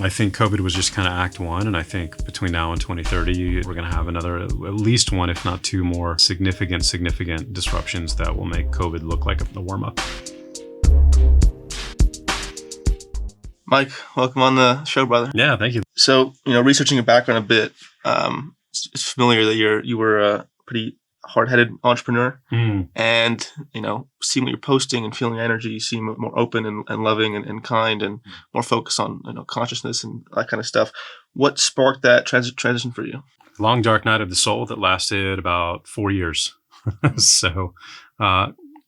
I think COVID was just kind of act one. And I think between now and 2030, we're going to have another, at least one, if not two more significant disruptions that will make COVID look like a warm-up. Mike, welcome on the show, brother. Yeah, thank you. So, researching your background a bit, it's familiar that you were a pretty hard-headed entrepreneur, and seeing what you're posting and feeling energy, you seem more open and loving and kind and more focused on consciousness and that kind of stuff. What sparked that transition for you? Long dark night of the soul that lasted about 4 years. So,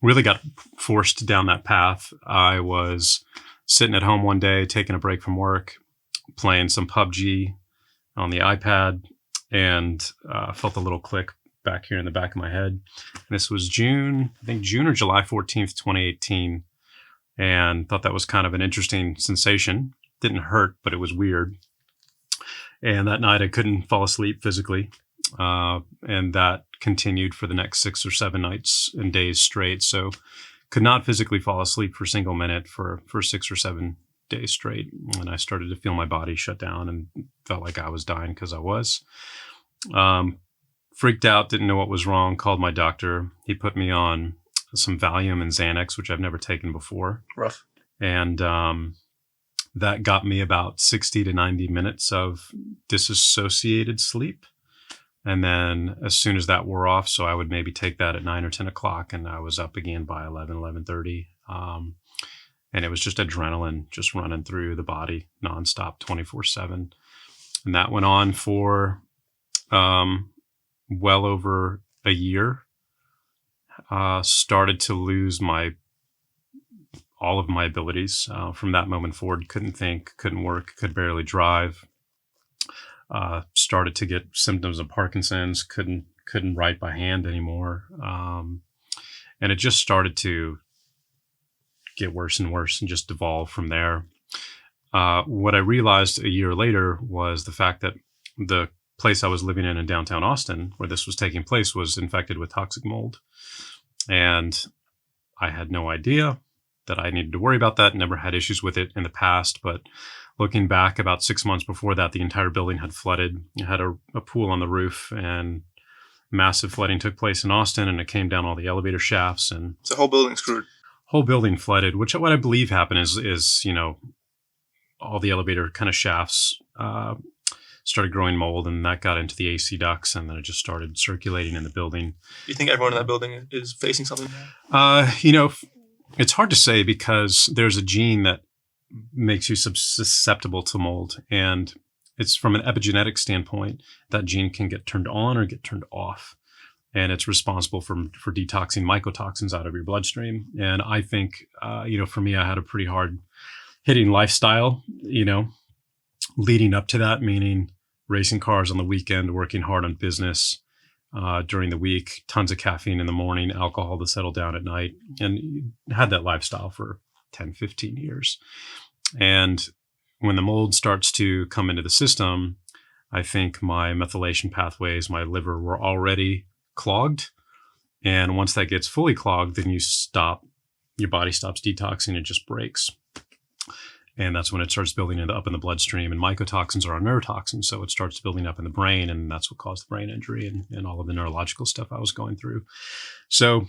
really got forced down that path. I was sitting at home one day, taking a break from work, playing some PUBG on the iPad, and felt a little click back here in the back of my head. And this was June or July 14th, 2018. And thought that was kind of an interesting sensation. Didn't hurt, but it was weird. And that night I couldn't fall asleep physically. And that continued for the next 6 or 7 nights and days straight. So could not physically fall asleep for a single minute for 6 or 7 days straight. And I started to feel my body shut down and felt like I was dying because I was. Freaked out, didn't know what was wrong, called my doctor. He put me on some Valium and Xanax, which I've never taken before. Rough. And that got me about 60 to 90 minutes of disassociated sleep. And then as soon as that wore off, so I would maybe take that at 9 or 10 o'clock, and I was up again by 11:30. And it was just adrenaline just running through the body nonstop, 24/7. And that went on for well over a year. Started to lose all of my abilities. From that moment forward, couldn't think, couldn't work, could barely drive. Started to get symptoms of Parkinson's, couldn't write by hand anymore. And it just started to get worse and worse and just devolve from there. What I realized a year later was the fact that the place I was living in downtown Austin, where this was taking place, was infected with toxic mold. And I had no idea that I needed to worry about that. Never had issues with it in the past. But looking back about 6 months before that, the entire building had flooded. It had a pool on the roof, and massive flooding took place in Austin, and it came down all the elevator shafts. And the whole building screwed. Whole building flooded, which what I believe happened is all the elevator kind of shafts started growing mold, and that got into the AC ducts, and then it just started circulating in the building. Do you think everyone in that building is facing something now? It's hard to say because there's a gene that makes you susceptible to mold, and it's from an epigenetic standpoint, that gene can get turned on or get turned off, and it's responsible for detoxing mycotoxins out of your bloodstream. And I think, for me, I had a pretty hard hitting lifestyle, leading up to that, meaning racing cars on the weekend, working hard on business during the week, tons of caffeine in the morning, alcohol to settle down at night, and had that lifestyle for 10, 15 years. And when the mold starts to come into the system, I think my methylation pathways, my liver were already clogged. And once that gets fully clogged, then your body stops detoxing, it just breaks. And that's when it starts building up in the bloodstream. And mycotoxins are a neurotoxin, so it starts building up in the brain, and that's what caused the brain injury and all of the neurological stuff I was going through. So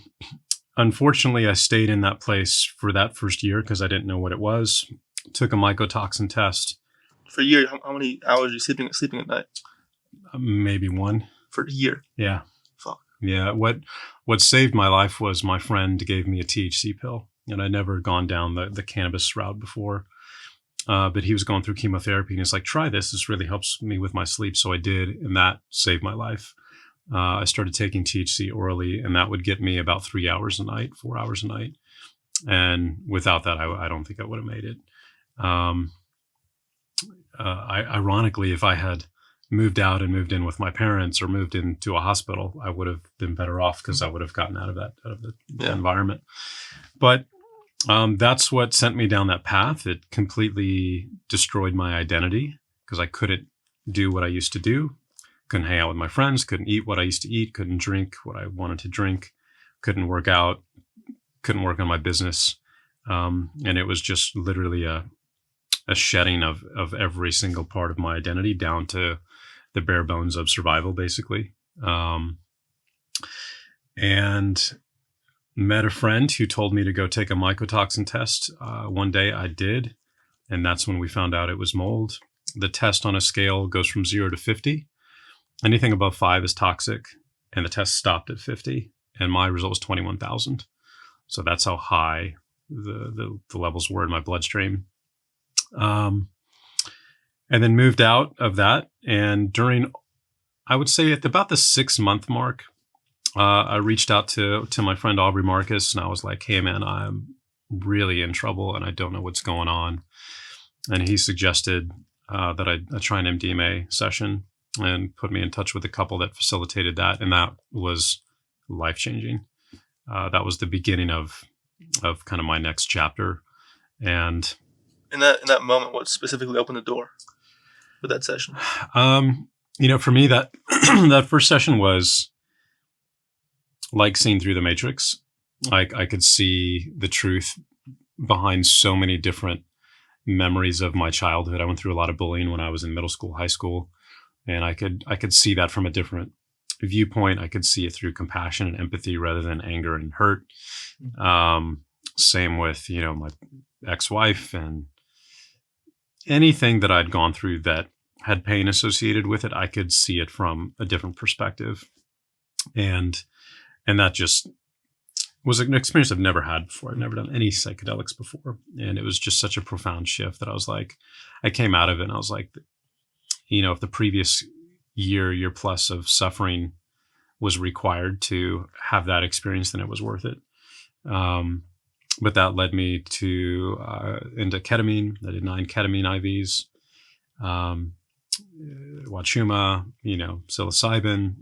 unfortunately, I stayed in that place for that first year because I didn't know what it was. Took a mycotoxin test. For a year, how many hours are you sleeping at night? Maybe 1. For a year? Yeah. Fuck. Yeah. What saved my life was my friend gave me a THC pill, and I'd never gone down the cannabis route before. But he was going through chemotherapy, and he's like, try this. This really helps me with my sleep. So I did, and that saved my life. I started taking THC orally, and that would get me about 3 hours a night, 4 hours a night. And without that, I don't think I would have made it. Ironically, if I had moved out and moved in with my parents or moved into a hospital, I would have been better off because I would have gotten out of the environment. But that's what sent me down that path. It completely destroyed my identity because I couldn't do what I used to do. Couldn't hang out with my friends, couldn't eat what I used to eat, couldn't drink what I wanted to drink, couldn't work out, couldn't work on my business. And it was just literally a a shedding of every single part of my identity down to the bare bones of survival, basically. And met a friend who told me to go take a mycotoxin test. One day I did, and that's when we found out it was mold. The test on a scale goes from 0 to 50. Anything above 5 is toxic, and the test stopped at 50, and my result was 21,000. So that's how high the levels were in my bloodstream. And then moved out of that, and during, I would say at about the 6-month mark, I reached out to my friend Aubrey Marcus, and I was like, hey man, I'm really in trouble and I don't know what's going on. And he suggested that I try an MDMA session, and put me in touch with a couple that facilitated that. And that was life-changing. That was the beginning of kind of my next chapter. And in that moment, what specifically opened the door with that session? For me, that that first session was like seeing through the Matrix. Like I could see the truth behind so many different memories of my childhood. I went through a lot of bullying when I was in middle school, high school, and I could see that from a different viewpoint. I could see it through compassion and empathy rather than anger and hurt. Same with, my ex-wife, and anything that I'd gone through that had pain associated with it, I could see it from a different perspective. And that just was an experience I've never had before. I've never done any psychedelics before. And it was just such a profound shift that I was like, I came out of it and I was like, if the previous year plus of suffering was required to have that experience, then it was worth it. But that led me to into ketamine. I did 9 ketamine IVs, Wachuma, psilocybin,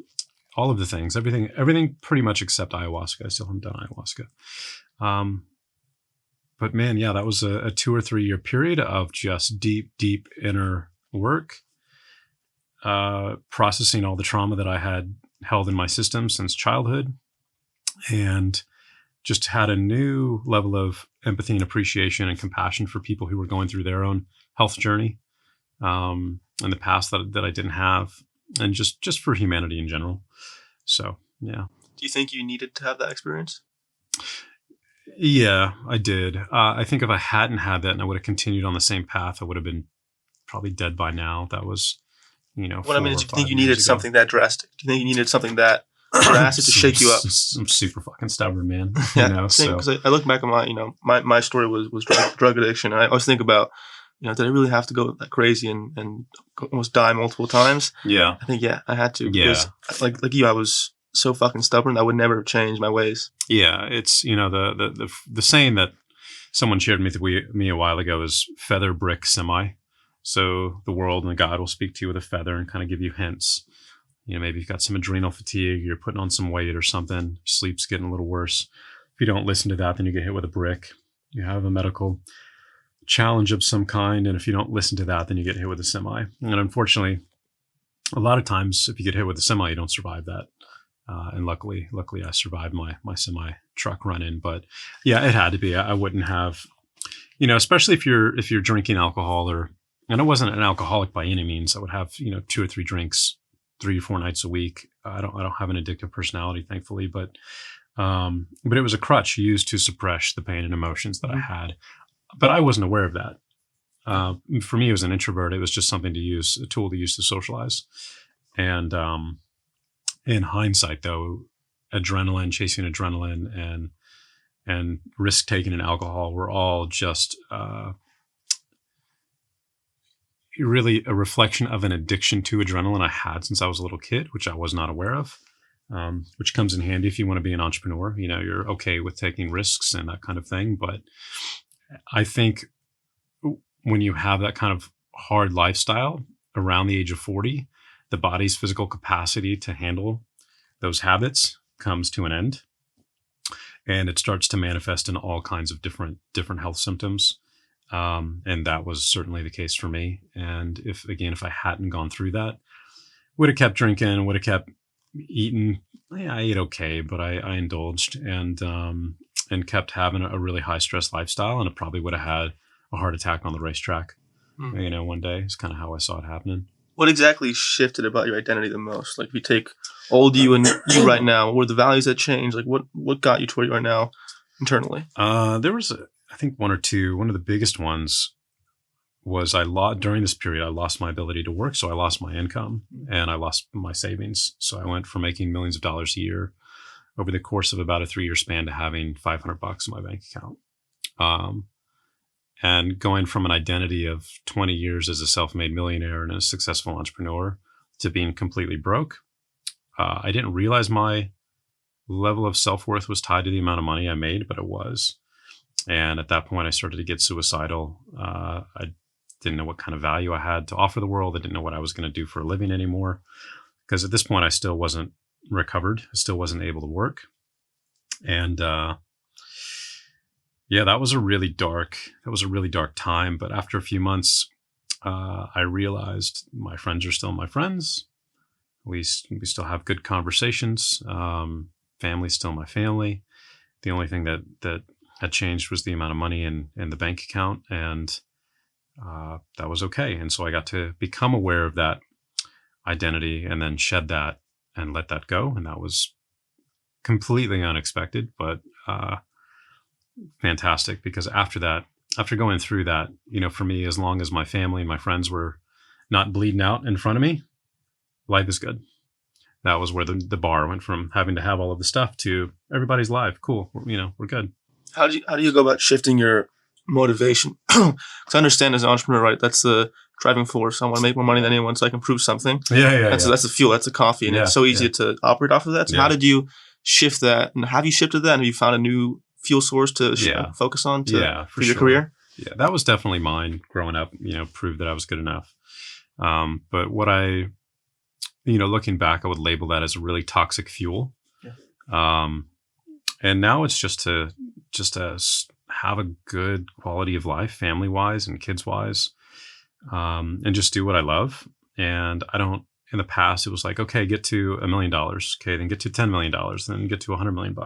all of the things, everything pretty much except ayahuasca. I still haven't done ayahuasca. But man, yeah, that was a 2 or 3 year period of just deep inner work, processing all the trauma that I had held in my system since childhood, and just had a new level of empathy and appreciation and compassion for people who were going through their own health journey in the past that I didn't have, and just for humanity in general. So, yeah. Do you think you needed to have that experience? Yeah, I did. I think if I hadn't had that and I would have continued on the same path, I would have been probably dead by now. That was, what I mean is, do you think you needed something that drastic? Do you think you needed something that drastic to shake you up? I'm super fucking stubborn, man. Yeah, because I look back at my story was drug addiction. And I always think about, did I really have to go that crazy and almost die multiple times? Yeah. I think, I had to. Yeah. Because like you, I was so fucking stubborn. I would never change my ways. Yeah. It's, the saying that someone shared with me a while ago is feather, brick, semi. So the world and God will speak to you with a feather and kind of give you hints. Maybe you've got some adrenal fatigue, you're putting on some weight or something, sleep's getting a little worse. If you don't listen to that, then you get hit with a brick. You have a medical challenge of some kind, and if you don't listen to that, then you get hit with a semi. And unfortunately, a lot of times if you get hit with a semi, you don't survive that. And luckily I survived my semi truck run-in. But yeah, it had to be. I wouldn't have, especially if you're drinking alcohol, and I wasn't an alcoholic by any means. I would have 2 or 3 drinks 3 or 4 nights a week. I don't have an addictive personality, thankfully, but it was a crutch used to suppress the pain and emotions that I had. But I wasn't aware of that. For me, as an introvert, it was just something to use, a tool to use to socialize. And in hindsight, though, chasing adrenaline and risk taking in alcohol were all just really a reflection of an addiction to adrenaline I had since I was a little kid, which I was not aware of, which comes in handy if you want to be an entrepreneur. You're okay with taking risks and that kind of thing. But I think when you have that kind of hard lifestyle around the age of 40, the body's physical capacity to handle those habits comes to an end. And it starts to manifest in all kinds of different health symptoms. And that was certainly the case for me. And if I hadn't gone through that, would have kept drinking, would have kept eating. I ate okay, but I indulged and kept having a really high stress lifestyle. And I probably would have had a heart attack on the racetrack. one day. It's kind of how I saw it happening. What exactly shifted about your identity the most? Like, if you take old you and you right now, what are the values that changed? Like, what got you to where you are now internally? There was, I think, one or two. One of the biggest ones was during this period, I lost my ability to work. So I lost my income and I lost my savings. So I went from making millions of dollars a year over the course of about a 3-year span to having $500 in my bank account. And going from an identity of 20 years as a self-made millionaire and a successful entrepreneur to being completely broke, I didn't realize my level of self-worth was tied to the amount of money I made, but it was. And at that point, I started to get suicidal. I didn't know what kind of value I had to offer the world. I didn't know what I was going to do for a living anymore. Because at this point, I still wasn't recovered. I still wasn't able to work. And that was a really dark time. But after a few months, I realized my friends are still my friends. We still have good conversations. Family's still my family. The only thing that had changed was the amount of money in the bank account, and that was okay. And so I got to become aware of that identity and then shed that and let that go. And that was completely unexpected, but fantastic, because after going through that, for me, as long as my family and my friends were not bleeding out in front of me, life is good. That was where the bar went from having to have all of the stuff to everybody's live. Cool. We're good. How do you go about shifting your motivation? Because I understand as an entrepreneur, right? That's the driving force. I want to make more money than anyone so I can prove something. That's the fuel. That's the coffee. And it's so easy to operate off of that. So how did you shift that? And have you shifted that? And have you found a new fuel source to focus on for your career? Yeah, that was definitely mine growing up, proved that I was good enough. But what looking back, I would label that as a really toxic fuel. Yeah. And now it's just to have a good quality of life, family wise and kids wise, and just do what I love. And in the past, it was like, okay, get to $1 million. Okay, then get to $10 million, then get to $100 million.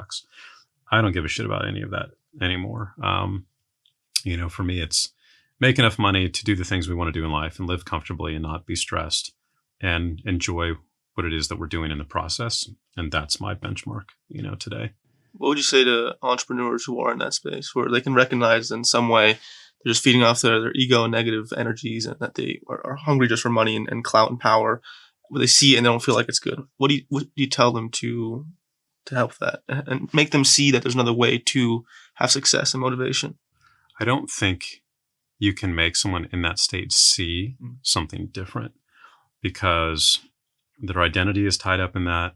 I don't give a shit about any of that anymore. For me, it's make enough money to do the things we want to do in life and live comfortably and not be stressed and enjoy what it is that we're doing in the process. And that's my benchmark, today. What would you say to entrepreneurs who are in that space where they can recognize in some way they're just feeding off their ego and negative energies, and that they are hungry just for money and clout and power, but they see it and they don't feel like it's good? What do you tell them to help that and make them see that there's another way to have success and motivation? I don't think you can make someone in that state see something different, because their identity is tied up in that.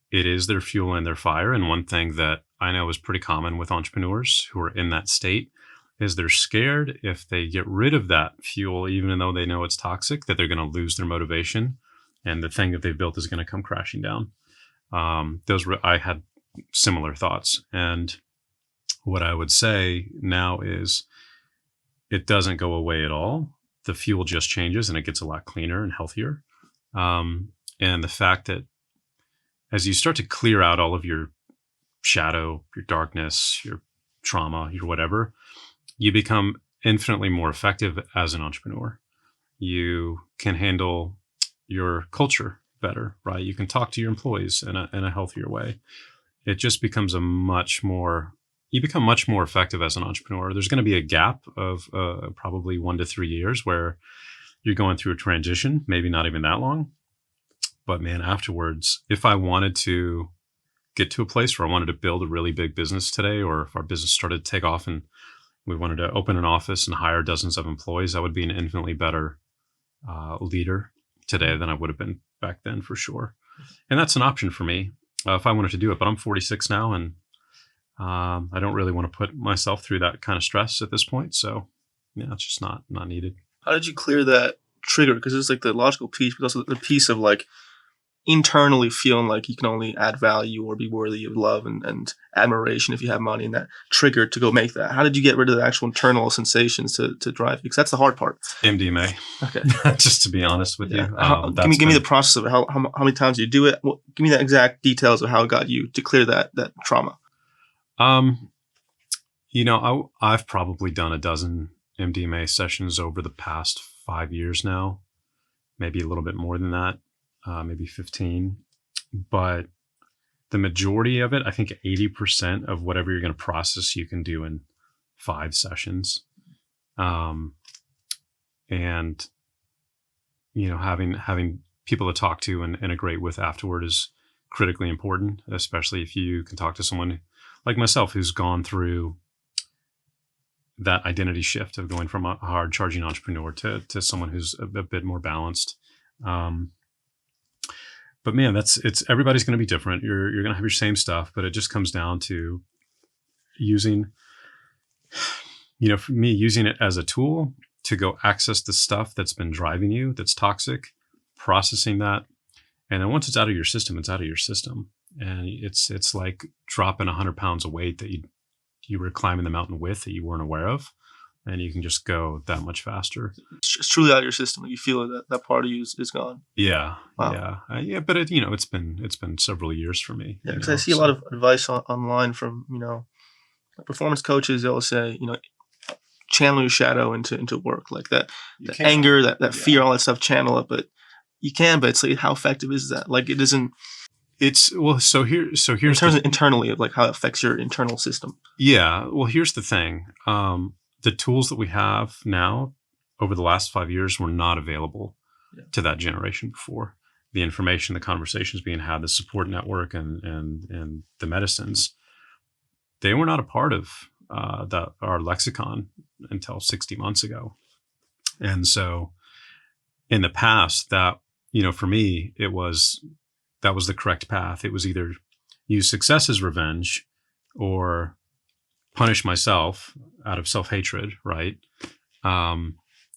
It is their fuel and their fire. And one thing that I know is pretty common with entrepreneurs who are in that state is they're scared if they get rid of that fuel, even though they know it's toxic, that they're going to lose their motivation and the thing that they've built is going to come crashing down. I had similar thoughts. And what I would say now is it doesn't go away at all. The fuel just changes and it gets a lot cleaner and healthier. And the fact that as you start to clear out all of your shadow, your darkness, your trauma, your whatever, you become infinitely more effective as an entrepreneur. You can handle your culture better, right? You can talk to your employees in a healthier way. It just becomes you become much more effective as an entrepreneur. There's going to be a gap of probably 1 to 3 years where you're going through a transition, maybe not even that long. But man, afterwards, if I wanted to get to a place where I wanted to build a really big business today, or if our business started to take off and we wanted to open an office and hire dozens of employees, I would be an infinitely better leader today than I would have been back then, for sure. And that's an option for me if I wanted to do it. But I'm 46 now, and I don't really want to put myself through that kind of stress at this point. So yeah, it's just not needed. How did you clear that trigger? Because it's like the logical piece, but also the piece of like internally feeling like you can only add value or be worthy of love and admiration if you have money, and that trigger to go make that. How did you get rid of the actual internal sensations to drive you? Because that's the hard part. MDMA. Okay. Just to be honest with you. Give me the process of it. How many times do you do it? Give me the exact details of how it got you to clear that trauma. I've probably done a dozen MDMA sessions over the past 5 years now, maybe a little bit more than that, maybe 15. But the majority of it, I think 80% of whatever you're going to process, you can do in 5 sessions. And, having people to talk to and integrate with afterward is critically important, especially if you can talk to someone like myself who's gone through that identity shift of going from a hard charging entrepreneur to someone who's a bit more balanced. But man, everybody's going to be different. You're going to have your same stuff, but it just comes down to using, for me, using it as a tool to go access the stuff that's been driving you, that's toxic, processing that. And then once it's out of your system, it's out of your system. And it's like dropping 100 pounds of weight that you were climbing the mountain with that you weren't aware of. And you can just go that much faster. It's truly out of your system. You feel that part of you is gone. Yeah. Wow. Yeah. But it's been several years for me. Yeah. Because I see a lot of advice online from, performance coaches. They'll say, channel your shadow into work, like that anger, that fear, all that stuff, channel it. But you can, but it's like, how effective is that? Like, it isn't. It's so here's in terms of internally of like how it affects your internal system. Yeah. Well, here's the thing. The tools that we have now over the last 5 years were not available to that generation before. The information, the conversations being had, the support network and the medicines, they were not a part of our lexicon until 60 months ago. And so in the past that, for me, that was the correct path. It was either use success as revenge or punish myself out of self-hatred, right?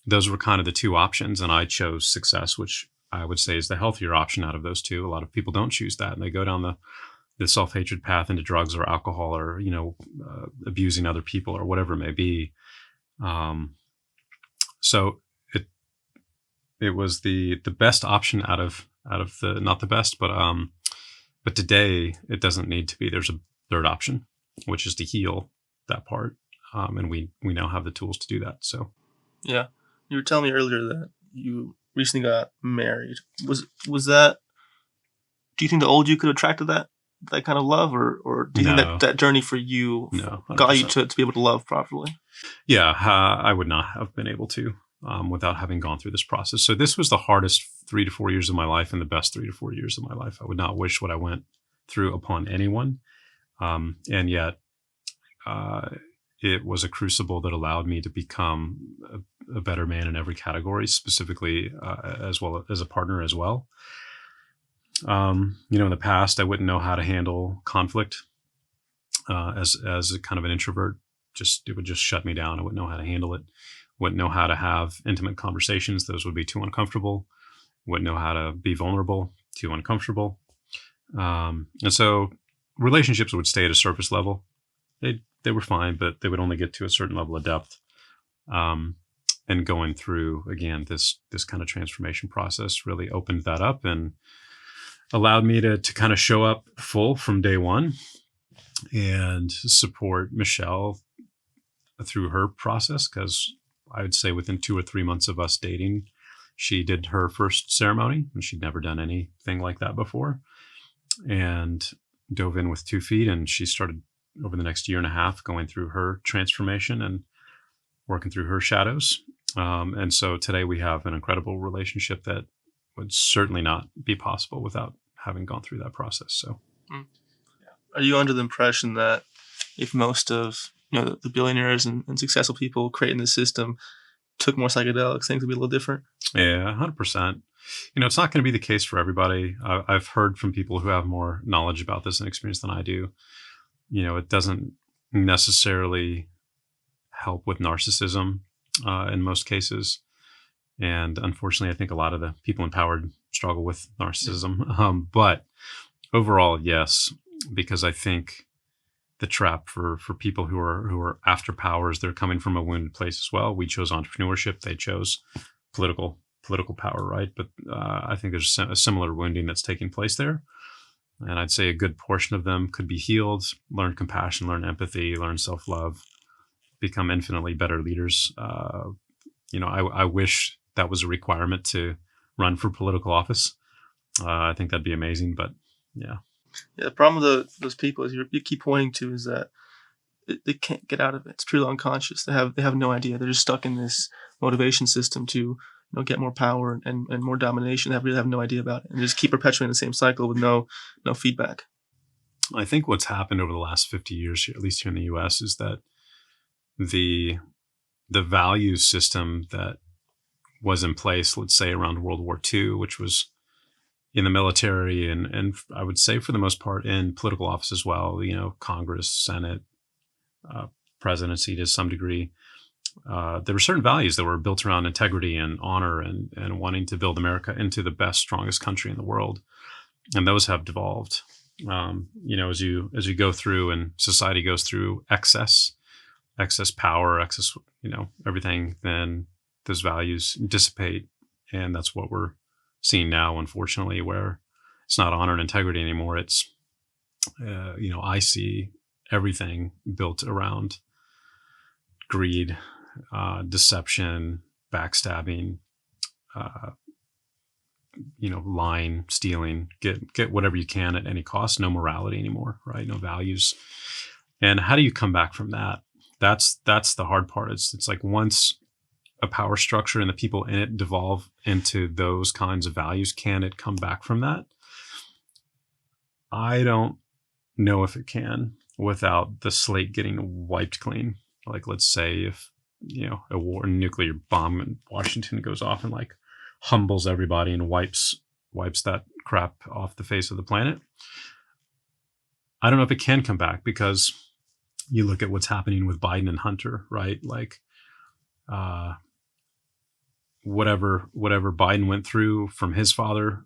Those were kind of the two options. And I chose success, which I would say is the healthier option out of those two. A lot of people don't choose that. And they go down the self-hatred path into drugs or alcohol or, abusing other people or whatever it may be. So it was the best option out of the, not the best, but today it doesn't need to be. There's a third option, which is to heal that part. And we now have the tools to do that. So, yeah, you were telling me earlier that you recently got married. Was that? Do you think the old you could have attracted that kind of love, or do you think that journey for you got you to be able to love properly? Yeah, I would not have been able to without having gone through this process. So this was the hardest 3 to 4 years of my life and the best 3 to 4 years of my life. I would not wish what I went through upon anyone. And yet, it was a crucible that allowed me to become a better man in every category, specifically as well as a partner as well. In the past, I wouldn't know how to handle conflict as a kind of an introvert. It would just shut me down. I wouldn't know how to handle it. Wouldn't know how to have intimate conversations. Those would be too uncomfortable. Wouldn't know how to be vulnerable. Too uncomfortable. And so relationships would stay at a surface level. They were fine, but they would only get to a certain level of depth. And going through, again, this kind of transformation process really opened that up and allowed me to kind of show up full from day one and support Michelle through her process. Because I would say within 2 or 3 months of us dating, she did her first ceremony, and she'd never done anything like that before, and dove in with 2 feet. And she started over the next year and a half going through her transformation and working through her shadows. And so today we have an incredible relationship that would certainly not be possible without having gone through that process. So, are you under the impression that if most of the billionaires and successful people creating this system took more psychedelics, things would be a little different? Yeah, 100%. It's not going to be the case for everybody. I've heard from people who have more knowledge about this and experience than I do. It doesn't necessarily help with narcissism in most cases. And unfortunately, I think a lot of the people empowered struggle with narcissism. But overall, yes, because I think the trap for people who are after powers, they're coming from a wounded place as well. We chose entrepreneurship; they chose political power, right? But I think there's a similar wounding that's taking place there. And I'd say a good portion of them could be healed, learn compassion, learn empathy, learn self-love, become infinitely better leaders. I wish that was a requirement to run for political office. I think that'd be amazing, but yeah. Yeah, the problem with those people is you keep pointing to is that they can't get out of it. It's purely unconscious. They have no idea. They're just stuck in this motivation system to get more power and more domination. They really have no idea about it, and just keep perpetuating the same cycle with no feedback. I think what's happened over the last 50 years, at least here in the U.S., is that the value system that was in place, let's say around World War II, which was in the military and I would say for the most part in political office as well, Congress, Senate, presidency to some degree. There were certain values that were built around integrity and honor and wanting to build America into the best, strongest country in the world. And those have devolved. As you go through and society goes through excess power, excess, everything, then those values dissipate. And that's what we're seeing now, unfortunately, where it's not honor and integrity anymore. It's, I see everything built around greed, deception, backstabbing, lying, stealing, get whatever you can at any cost. No morality anymore, right? No values. And how do you come back from that? That's the hard part. It's like once a power structure and the people in it devolve into those kinds of values, can it come back from that? I don't know if it can without the slate getting wiped clean. Like, let's say if, a nuclear bomb in Washington goes off and like humbles everybody and wipes that crap off the face of the planet. I don't know if it can come back, because you look at what's happening with Biden and Hunter, right? Like, whatever Biden went through from his father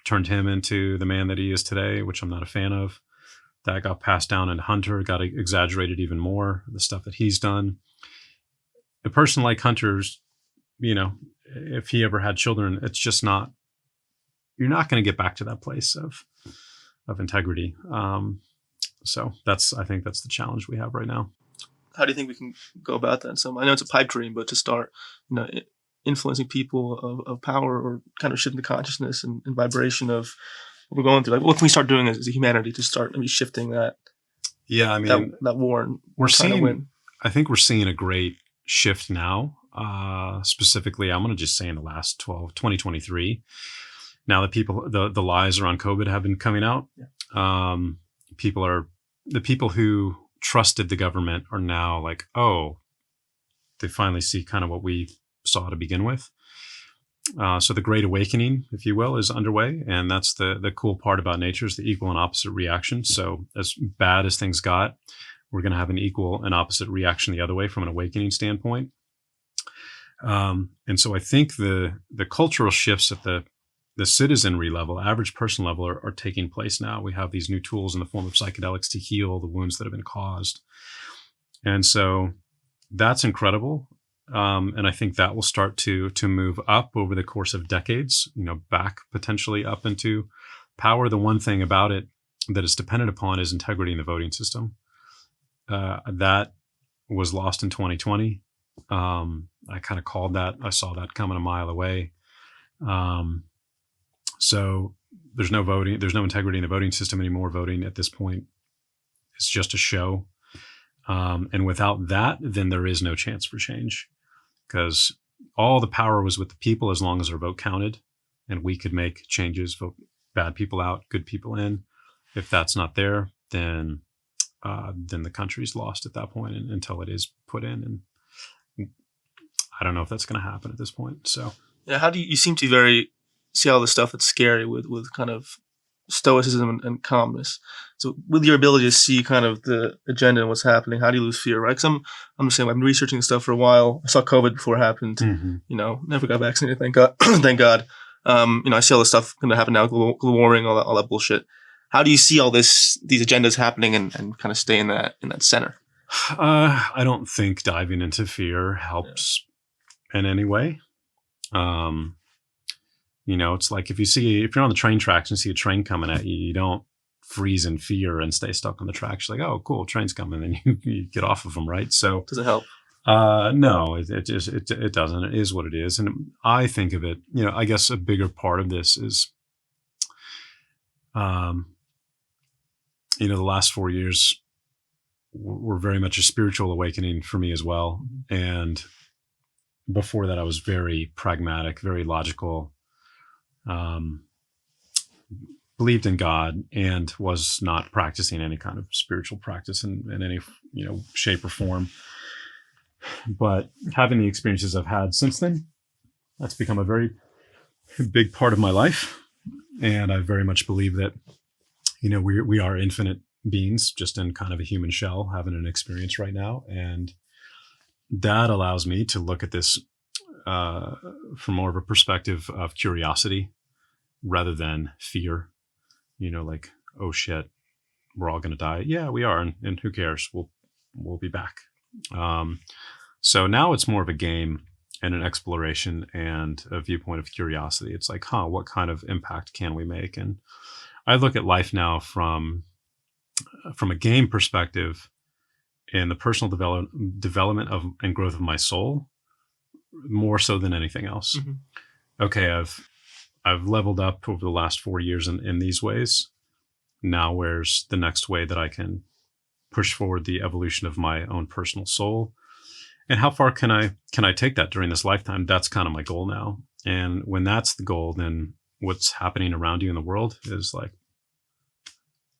turned him into the man that he is today, which I'm not a fan of. That got passed down into Hunter, got exaggerated even more, the stuff that he's done. A person like Hunter's, if he ever had children, it's just not, you're not going to get back to that place of integrity. So I think that's the challenge we have right now. How do you think we can go about that? So I know it's a pipe dream, but to start, influencing people of power, or kind of shifting the consciousness and vibration of what we're going through. Like, what can we start doing as a humanity to start maybe shifting that? Yeah, I mean, that war. And I think we're seeing a great shift now. Specifically, I'm going to just say in the last 2023. Now that the lies around COVID have been coming out. Yeah. The people who trusted the government are now like, oh, they finally see kind of what we saw to begin with. So the Great Awakening, if you will, is underway. And that's the cool part about nature, is the equal and opposite reaction. So as bad as things got, we're going to have an equal and opposite reaction the other way from an awakening standpoint. And so I think the cultural shifts at the citizenry level, average person level, are taking place now. We have these new tools in the form of psychedelics to heal the wounds that have been caused. And so that's incredible. And I think that will start to move up over the course of decades, back potentially up into power. The one thing about it that is dependent upon is integrity in the voting system. That was lost in 2020. I kind of called that. I saw that coming a mile away. So there's no voting. There's no integrity in the voting system anymore. Voting at this point is just a show. And without that, then there is no chance for change, because all the power was with the people as long as our vote counted, and we could make changes, vote bad people out, good people in. If that's not there, then the country's lost at that point until it is put in. And I don't know if that's going to happen at this point. So yeah, how do you seem to see all the stuff that's scary with kind of stoicism and calmness. So with your ability to see kind of the agenda and what's happening, how do you lose fear, right? Because I'm the same way. I've been researching this stuff for a while. I saw COVID before it happened. Mm-hmm. Never got vaccinated, thank God. Thank God. I see all this stuff going to happen now, global warming, all that bullshit. How do you see all these agendas happening and kind of stay in that center? I don't think diving into fear helps in any way. It's like if you're on the train tracks and see a train coming at you, you don't freeze in fear and stay stuck on the tracks. Like, oh, cool, train's coming, and you get off of them, right? So Does it help? No, it doesn't. It is what it is, and I think of it. I guess a bigger part of this is, the last 4 years were very much a spiritual awakening for me as well. And before that, I was very pragmatic, very logical. Believed in God and was not practicing any kind of spiritual practice in any shape or form. But having the experiences I've had since then, that's become a very big part of my life. And I very much believe that, we are infinite beings just in kind of a human shell having an experience right now. And that allows me to look at this from more of a perspective of curiosity rather than fear, like, oh shit, we're all going to die. Yeah, we are. And who cares? We'll be back. So now it's more of a game and an exploration and a viewpoint of curiosity. It's like, what kind of impact can we make? And I look at life now from a game perspective in the personal development of and growth of my soul, more so than anything else. Mm-hmm. Okay, I've leveled up over the last 4 years in these ways. Now where's the next way that I can push forward the evolution of my own personal soul? And how far can I take that during this lifetime? That's kind of my goal now. And when that's the goal, then what's happening around you in the world is like,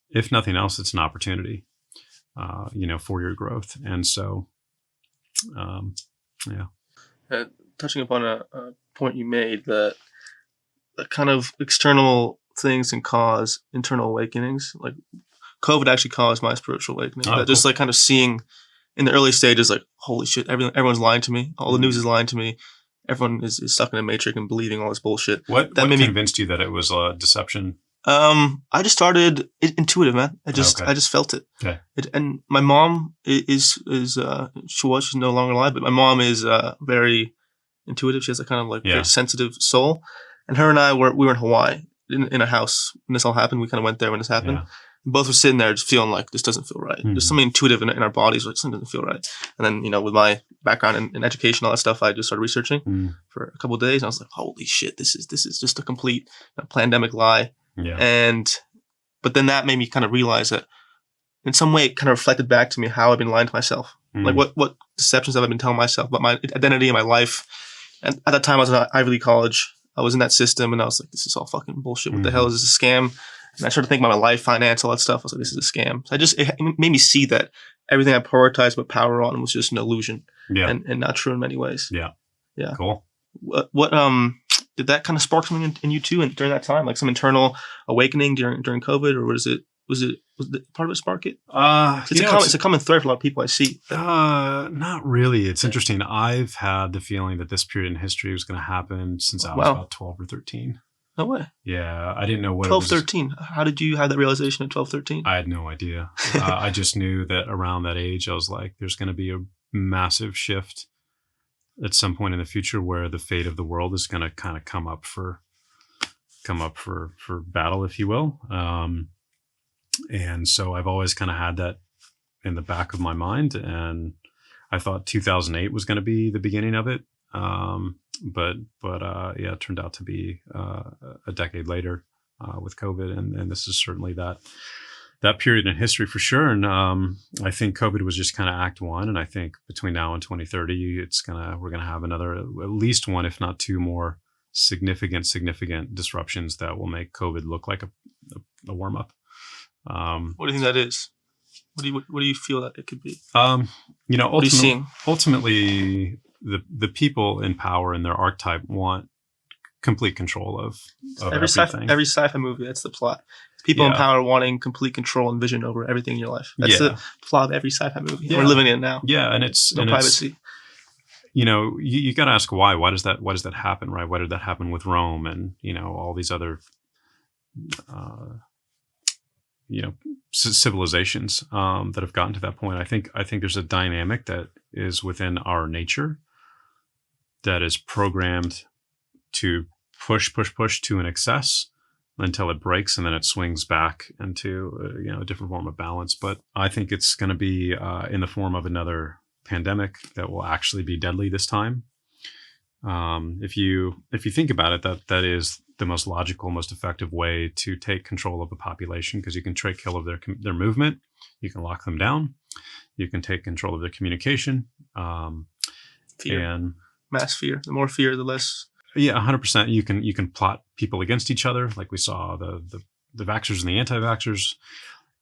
if nothing else, it's an opportunity, for your growth. And so, yeah. Touching upon a point you made, that kind of external things can cause internal awakenings. Like COVID actually caused my spiritual awakening. Cool. Just like kind of seeing in the early stages, like, holy shit, everyone's lying to me. All the news is lying to me. Everyone is stuck in a matrix and believing all this bullshit. What convinced you that it was a deception? I just started intuitive, man. I just felt it. Okay. And my mom she's no longer alive, but my mom is very intuitive. She has a kind of like very sensitive soul. And her and I we were in Hawaii in a house when this all happened. We kind of went there when this happened. Yeah. Both were sitting there just feeling like this doesn't feel right. Mm-hmm. There's something intuitive in our bodies, like something doesn't feel right. And then, with my background in education, all that stuff, I just started researching for a couple of days. And I was like, holy shit, this is just a complete pandemic lie. Yeah. But then that made me kind of realize that in some way it kind of reflected back to me how I've been lying to myself. Like what deceptions have I been telling myself about my identity and my life. And at that time I was in Ivy League college. I was in that system and I was like, this is all fucking bullshit. What the hell is this, a scam? And I started thinking about my life, finance, all that stuff. I was like, this is a scam. So it made me see that everything I prioritized put power on was just an illusion and not true in many ways. Yeah. Yeah. Cool. What did that kind of spark something in you too? And during that time, like some internal awakening during COVID, or was it part of it spark it? It's a common thread for a lot of people I see. Not really. It's interesting. I've had the feeling that this period in history was going to happen since I was about 12 or 13. No way. Yeah, I didn't know what 12, 13. How did you have that realization at 12, 13? I had no idea. I just knew that around that age, I was like, there's going to be a massive shift at some point in the future where the fate of the world is going to kind of come up for battle, if you will. And so I've always kind of had that in the back of my mind. And I thought 2008 was going to be the beginning of it. But it turned out to be a decade later with COVID, and this is certainly that period in history for sure. And I think COVID was just kind of act one, and I think between now and 2030, we're gonna have another, at least one, if not two more significant disruptions that will make COVID look like a warm up. What do you think that is? What do you feel that it could be? Ultimately, the people in power and their archetype want complete control of everything. Every sci-fi movie, that's the plot. People in power wanting complete control and vision over everything in your life. That's the plot of every sci-fi movie. Yeah. We're living in it now. Yeah, and it's no privacy. You got to ask why. Why does that happen, right? Why did that happen with Rome and all these other civilizations that have gotten to that point? I think there's a dynamic that is within our nature that is programmed to push to an excess until it breaks, and then it swings back into a different form of balance. But I think it's going to be in the form of another pandemic that will actually be deadly this time. If you think about it, that is the most logical, most effective way to take control of a population, because you can take control of their movement, you can lock them down, you can take control of their communication. Fear. And mass fear. The more fear, the less. Yeah, 100%. You can plot people against each other, like we saw the vaxxers and the anti-vaxxers.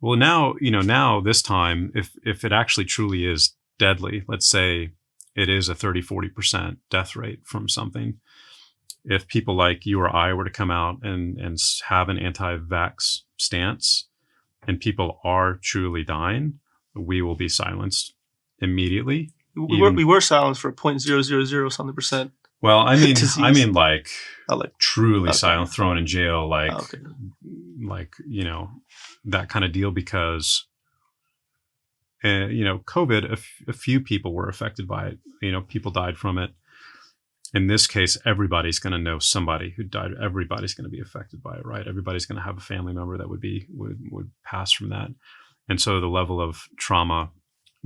Well, now this time, if it actually truly is deadly, let's say it is a 30-40% death rate from something. If people like you or I were to come out and have an anti-vax stance, and people are truly dying, we will be silenced immediately. We were silenced for 0.000 something percent. Well, I mean, like truly okay. silent, thrown in jail, like that kind of deal, because COVID, a few people were affected by it. People died from it. In this case, everybody's going to know somebody who died. Everybody's going to be affected by it, right? Everybody's going to have a family member that would pass from that, and so the level of trauma,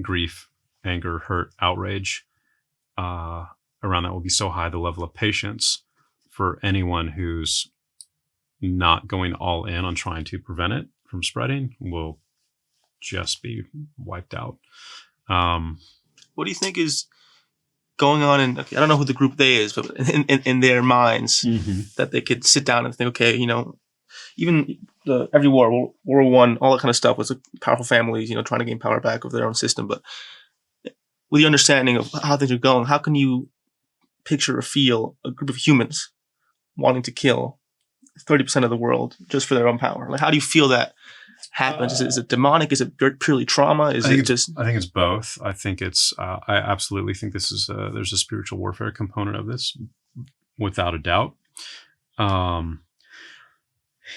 grief, anger, hurt, outrage around that will be so high. The level of patience for anyone who's not going all in on trying to prevent it from spreading will just be wiped out. What do you think is going on I don't know who the group they is, but in their minds, that they could sit down and think, okay, even every World War I, all that kind of stuff was powerful families, trying to gain power back over their own system. But with the understanding of how things are going, how can you picture or feel a group of humans wanting to kill 30% of the world just for their own power? Like, how do you feel that happens? Is it demonic? Is it purely trauma? I think it's both. I think it's, I absolutely think this is, there's a spiritual warfare component of this, without a doubt. And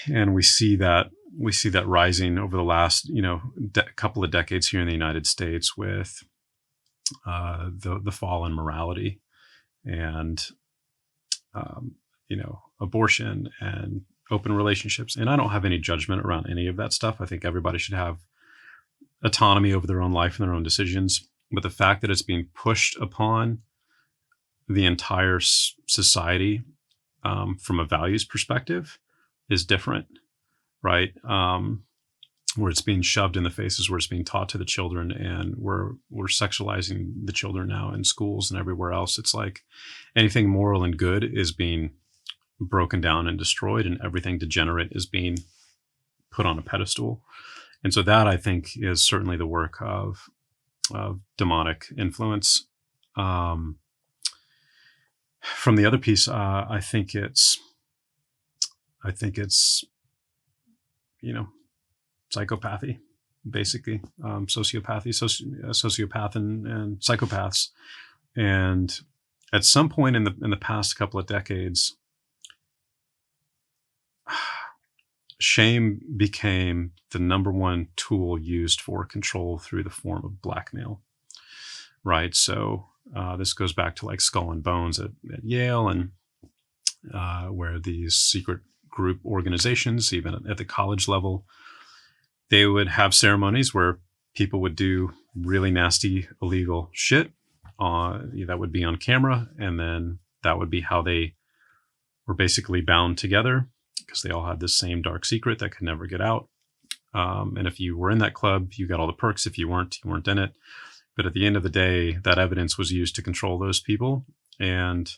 we see that rising over the last, couple of decades here in the United States with the fall in morality and, abortion and open relationships. And I don't have any judgment around any of that stuff. I think everybody should have autonomy over their own life and their own decisions. But the fact that it's being pushed upon the entire society from a values perspective is different, right? Where it's being shoved in the faces, where it's being taught to the children, and we're sexualizing the children now in schools and everywhere else. It's like anything moral and good is being broken down and destroyed, and everything degenerate is being put on a pedestal. And so that, I think, is certainly the work of demonic influence. From the other piece, I think it's psychopathy, basically, sociopathy, sociopath and psychopaths. And at some point in the past couple of decades, shame became the number one tool used for control through the form of blackmail, right? So this goes back to like Skull and Bones at Yale, and where these secret group organizations, even at the college level, they would have ceremonies where people would do really nasty, illegal shit that would be on camera. And then that would be how they were basically bound together, because they all had this same dark secret that could never get out. And if you were in that club, you got all the perks. If you weren't in it. But at the end of the day, that evidence was used to control those people. And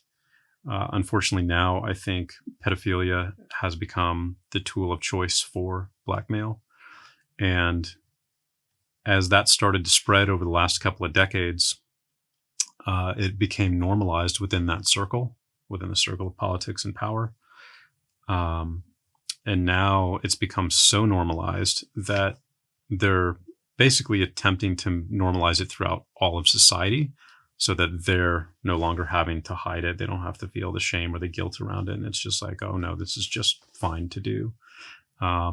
unfortunately now, I think pedophilia has become the tool of choice for blackmail. And as that started to spread over the last couple of decades, it became normalized within that circle, within the circle of politics and power. And now it's become so normalized that they're basically attempting to normalize it throughout all of society, so that they're no longer having to hide it. They don't have to feel the shame or the guilt around it. And it's just like, oh no, this is just fine to do. I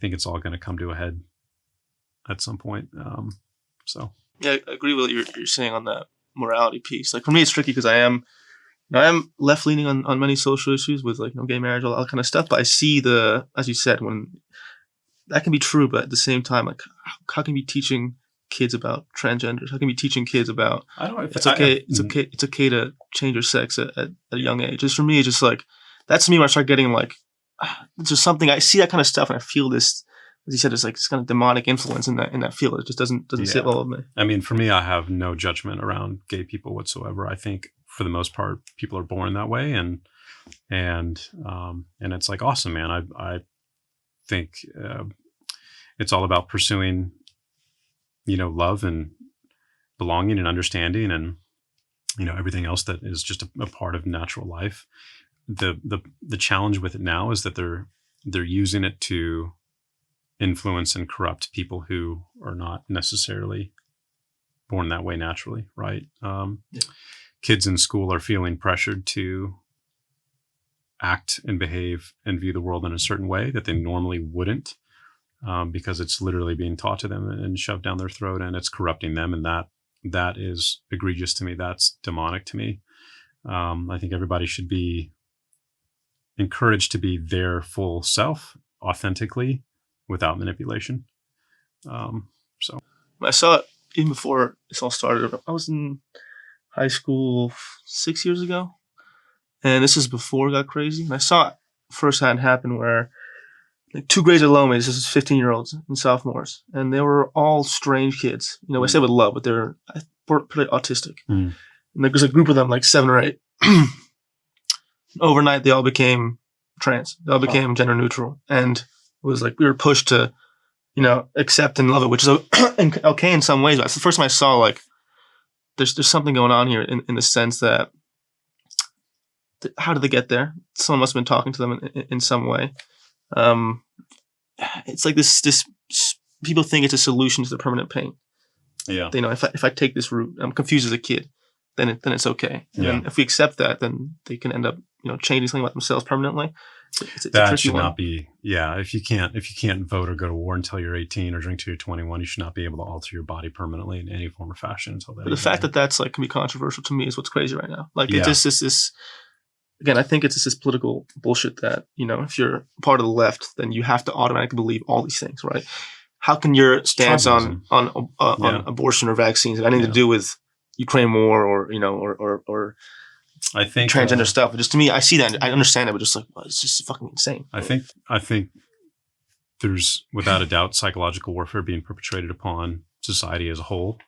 think it's all going to come to a head at some point. Yeah, I agree with what you're saying on that. morality piece. Like for me, it's tricky because I am left leaning on many social issues with like gay marriage, all that kind of stuff. But I see as you said, when that can be true, but at the same time, like how can you be teaching kids about transgenders? How can you be teaching kids about it's okay to change your sex at a young age? Just for me, it's just like that's me when I start getting like it's just something I see that kind of stuff and I feel this. As you said, it's like this kind of demonic influence in that field. It just doesn't sit well with me. I mean, for me, I have no judgment around gay people whatsoever. I think for the most part, people are born that way, and it's like awesome, man. I think it's all about pursuing, love and belonging and understanding, and everything else that is just a part of natural life. The challenge with it now is that they're using it to influence and corrupt people who are not necessarily born that way naturally, right? Kids in school are feeling pressured to act and behave and view the world in a certain way that they normally wouldn't, because it's literally being taught to them and shoved down their throat, and it's corrupting them. And that is egregious to me. That's demonic to me. I think everybody should be encouraged to be their full self authentically without manipulation. So I saw it even before this all started. I was in high school 6 years ago, and this is before it got crazy. And I saw it firsthand happen where like 2 grades below me, this is 15-year-olds and sophomores, and they were all strange kids. I say with love, but they're pretty autistic. And there's a group of them, like 7 or 8. Overnight, they all became trans. They all became gender neutral, and it was like we were pushed to, accept and love it, which is okay in some ways. But it's the first time I saw like there's something going on here in the sense that how did they get there? Someone must have been talking to them in some way. It's like this people think it's a solution to the permanent pain. Yeah. If I take this route, I'm confused as a kid, then it's okay. And then if we accept that, then they can end up, changing something about themselves permanently. It's that should not be. Yeah. If you can't vote or go to war until you're 18 or drink till you're 21, you should not be able to alter your body permanently in any form or fashion until then. But the fact that that's like can be controversial to me is what's crazy right now. Like it just is this. Again, I think it's just this political bullshit that, if you're part of the left, then you have to automatically believe all these things, right? How can your stance on abortion or vaccines have anything to do with Ukraine war or I think transgender stuff? But just to me, I see that, I understand it, but just like, well, it's just fucking insane. I think there's without a doubt psychological warfare being perpetrated upon society as a whole,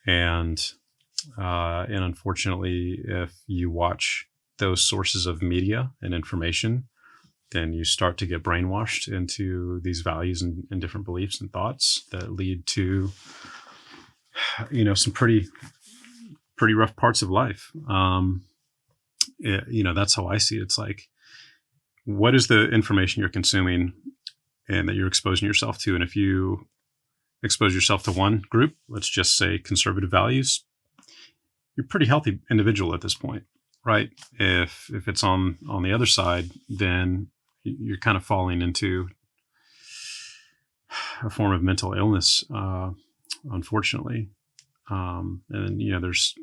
and unfortunately, if you watch those sources of media and information, then you start to get brainwashed into these values and different beliefs and thoughts that lead to, some pretty rough parts of life. That's how I see it. It's like, what is the information you're consuming and that you're exposing yourself to? And if you expose yourself to one group, let's just say conservative values, you're a pretty healthy individual at this point. Right. If it's on the other side, then you're kind of falling into a form of mental illness, unfortunately. And there's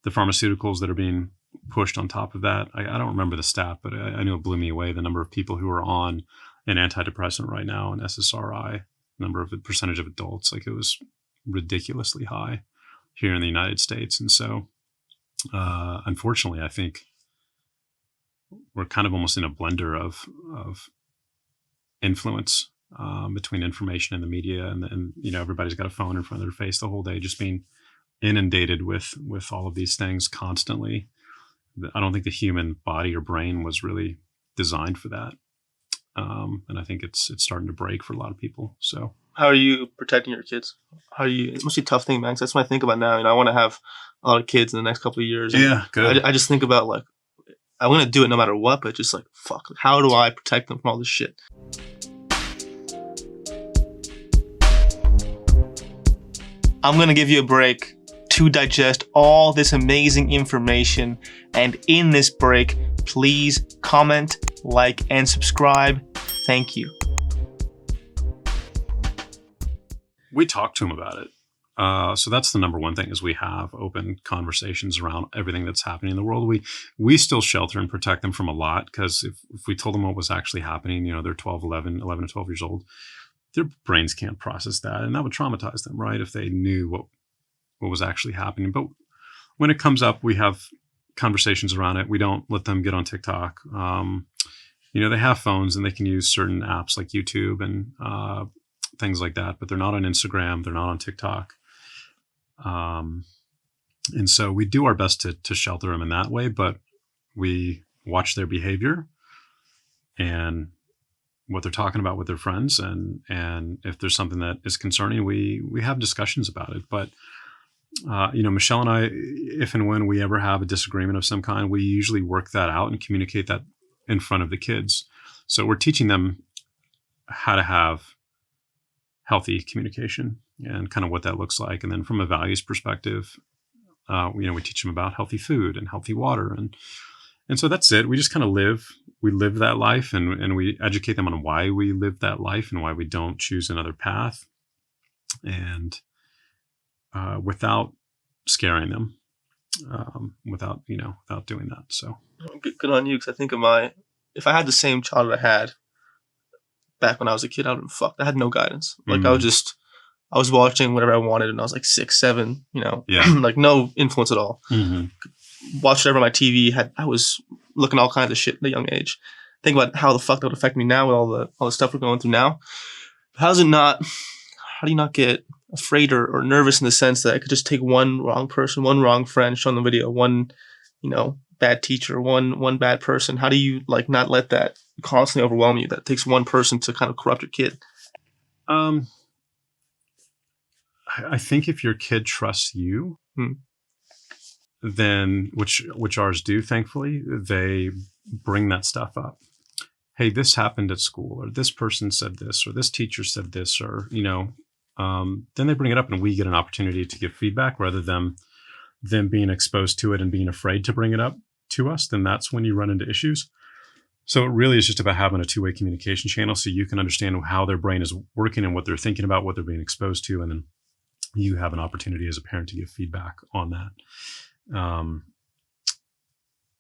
the pharmaceuticals that are being pushed on top of that. I don't remember the stat, but I know it blew me away, the number of people who are on an antidepressant right now, an SSRI, percentage of adults. Like it was ridiculously high here in the United States. And so unfortunately, I think we're kind of almost in a blender of influence between information and the media, and everybody's got a phone in front of their face the whole day, just being inundated with all of these things constantly. I don't think the human body or brain was really designed for that, and I think it's starting to break for a lot of people. So, how are you protecting your kids? It must be a tough thing, man. 'Cause that's what I think about now. I want to have a lot of kids in the next couple of years. Yeah, good. I just think about like, I'm going to do it no matter what, but just like, fuck, how do I protect them from all this shit? I'm going to give you a break to digest all this amazing information. And in this break, please comment, like, and subscribe. Thank you. We talked to him about it. So that's the number one thing, is we have open conversations around everything that's happening in the world. We still shelter and protect them from a lot, because if we told them what was actually happening, they're 11 to 12 years old, their brains can't process that. And that would traumatize them, right? If they knew what was actually happening. But when it comes up, we have conversations around it. We don't let them get on TickTock. They have phones and they can use certain apps like YouTube and things like that, but they're not on Instagram. They're not on TikTok. And so we do our best to shelter them in that way, but we watch their behavior and what they're talking about with their friends. And if there's something that is concerning, we have discussions about it. But, Michelle and I, if and when we ever have a disagreement of some kind, we usually work that out and communicate that in front of the kids. So we're teaching them how to have healthy communication and kind of what that looks like. And then from a values perspective, we teach them about healthy food and healthy water. And so that's it. We just kind of live that life, and we educate them on why we live that life and why we don't choose another path, and without scaring them, without doing that. So good on you. Because I think if I had the same childhood I had back when I was a kid, I would have been fucked. I had no guidance. Like I was watching whatever I wanted, and I was like 6, 7, like no influence at all. Mm-hmm. Watched whatever my TV had. I was looking at all kinds of shit at a young age. Think about how the fuck that would affect me now with all the stuff we're going through now. How do you not get afraid or nervous in the sense that I could just take one wrong person, one wrong friend, show them the video, one, bad teacher, one bad person? How do you not let that constantly overwhelm you? That takes one person to kind of corrupt your kid. I think if your kid trusts you, then which ours do, thankfully, they bring that stuff up. Hey, this happened at school, or this person said this, or this teacher said this, or then they bring it up, and we get an opportunity to give feedback rather than them being exposed to it and being afraid to bring it up to us. Then that's when you run into issues. So it really is just about having a two-way communication channel, so you can understand how their brain is working and what they're thinking about, what they're being exposed to, and then you have an opportunity as a parent to give feedback on that.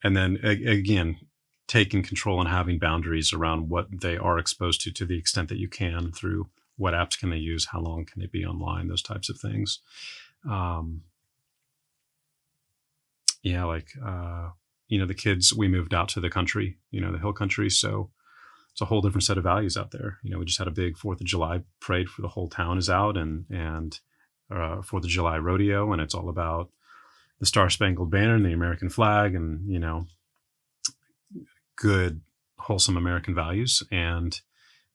And then again, taking control and having boundaries around what they are exposed to the extent that you can, through what apps can they use, how long can they be online, those types of things. The kids, we moved out to the country, the hill country. So it's a whole different set of values out there. We just had a big 4th of July parade for the whole town is out, and 4th of July rodeo. And it's all about the Star Spangled Banner and the American flag, and, good, wholesome American values. And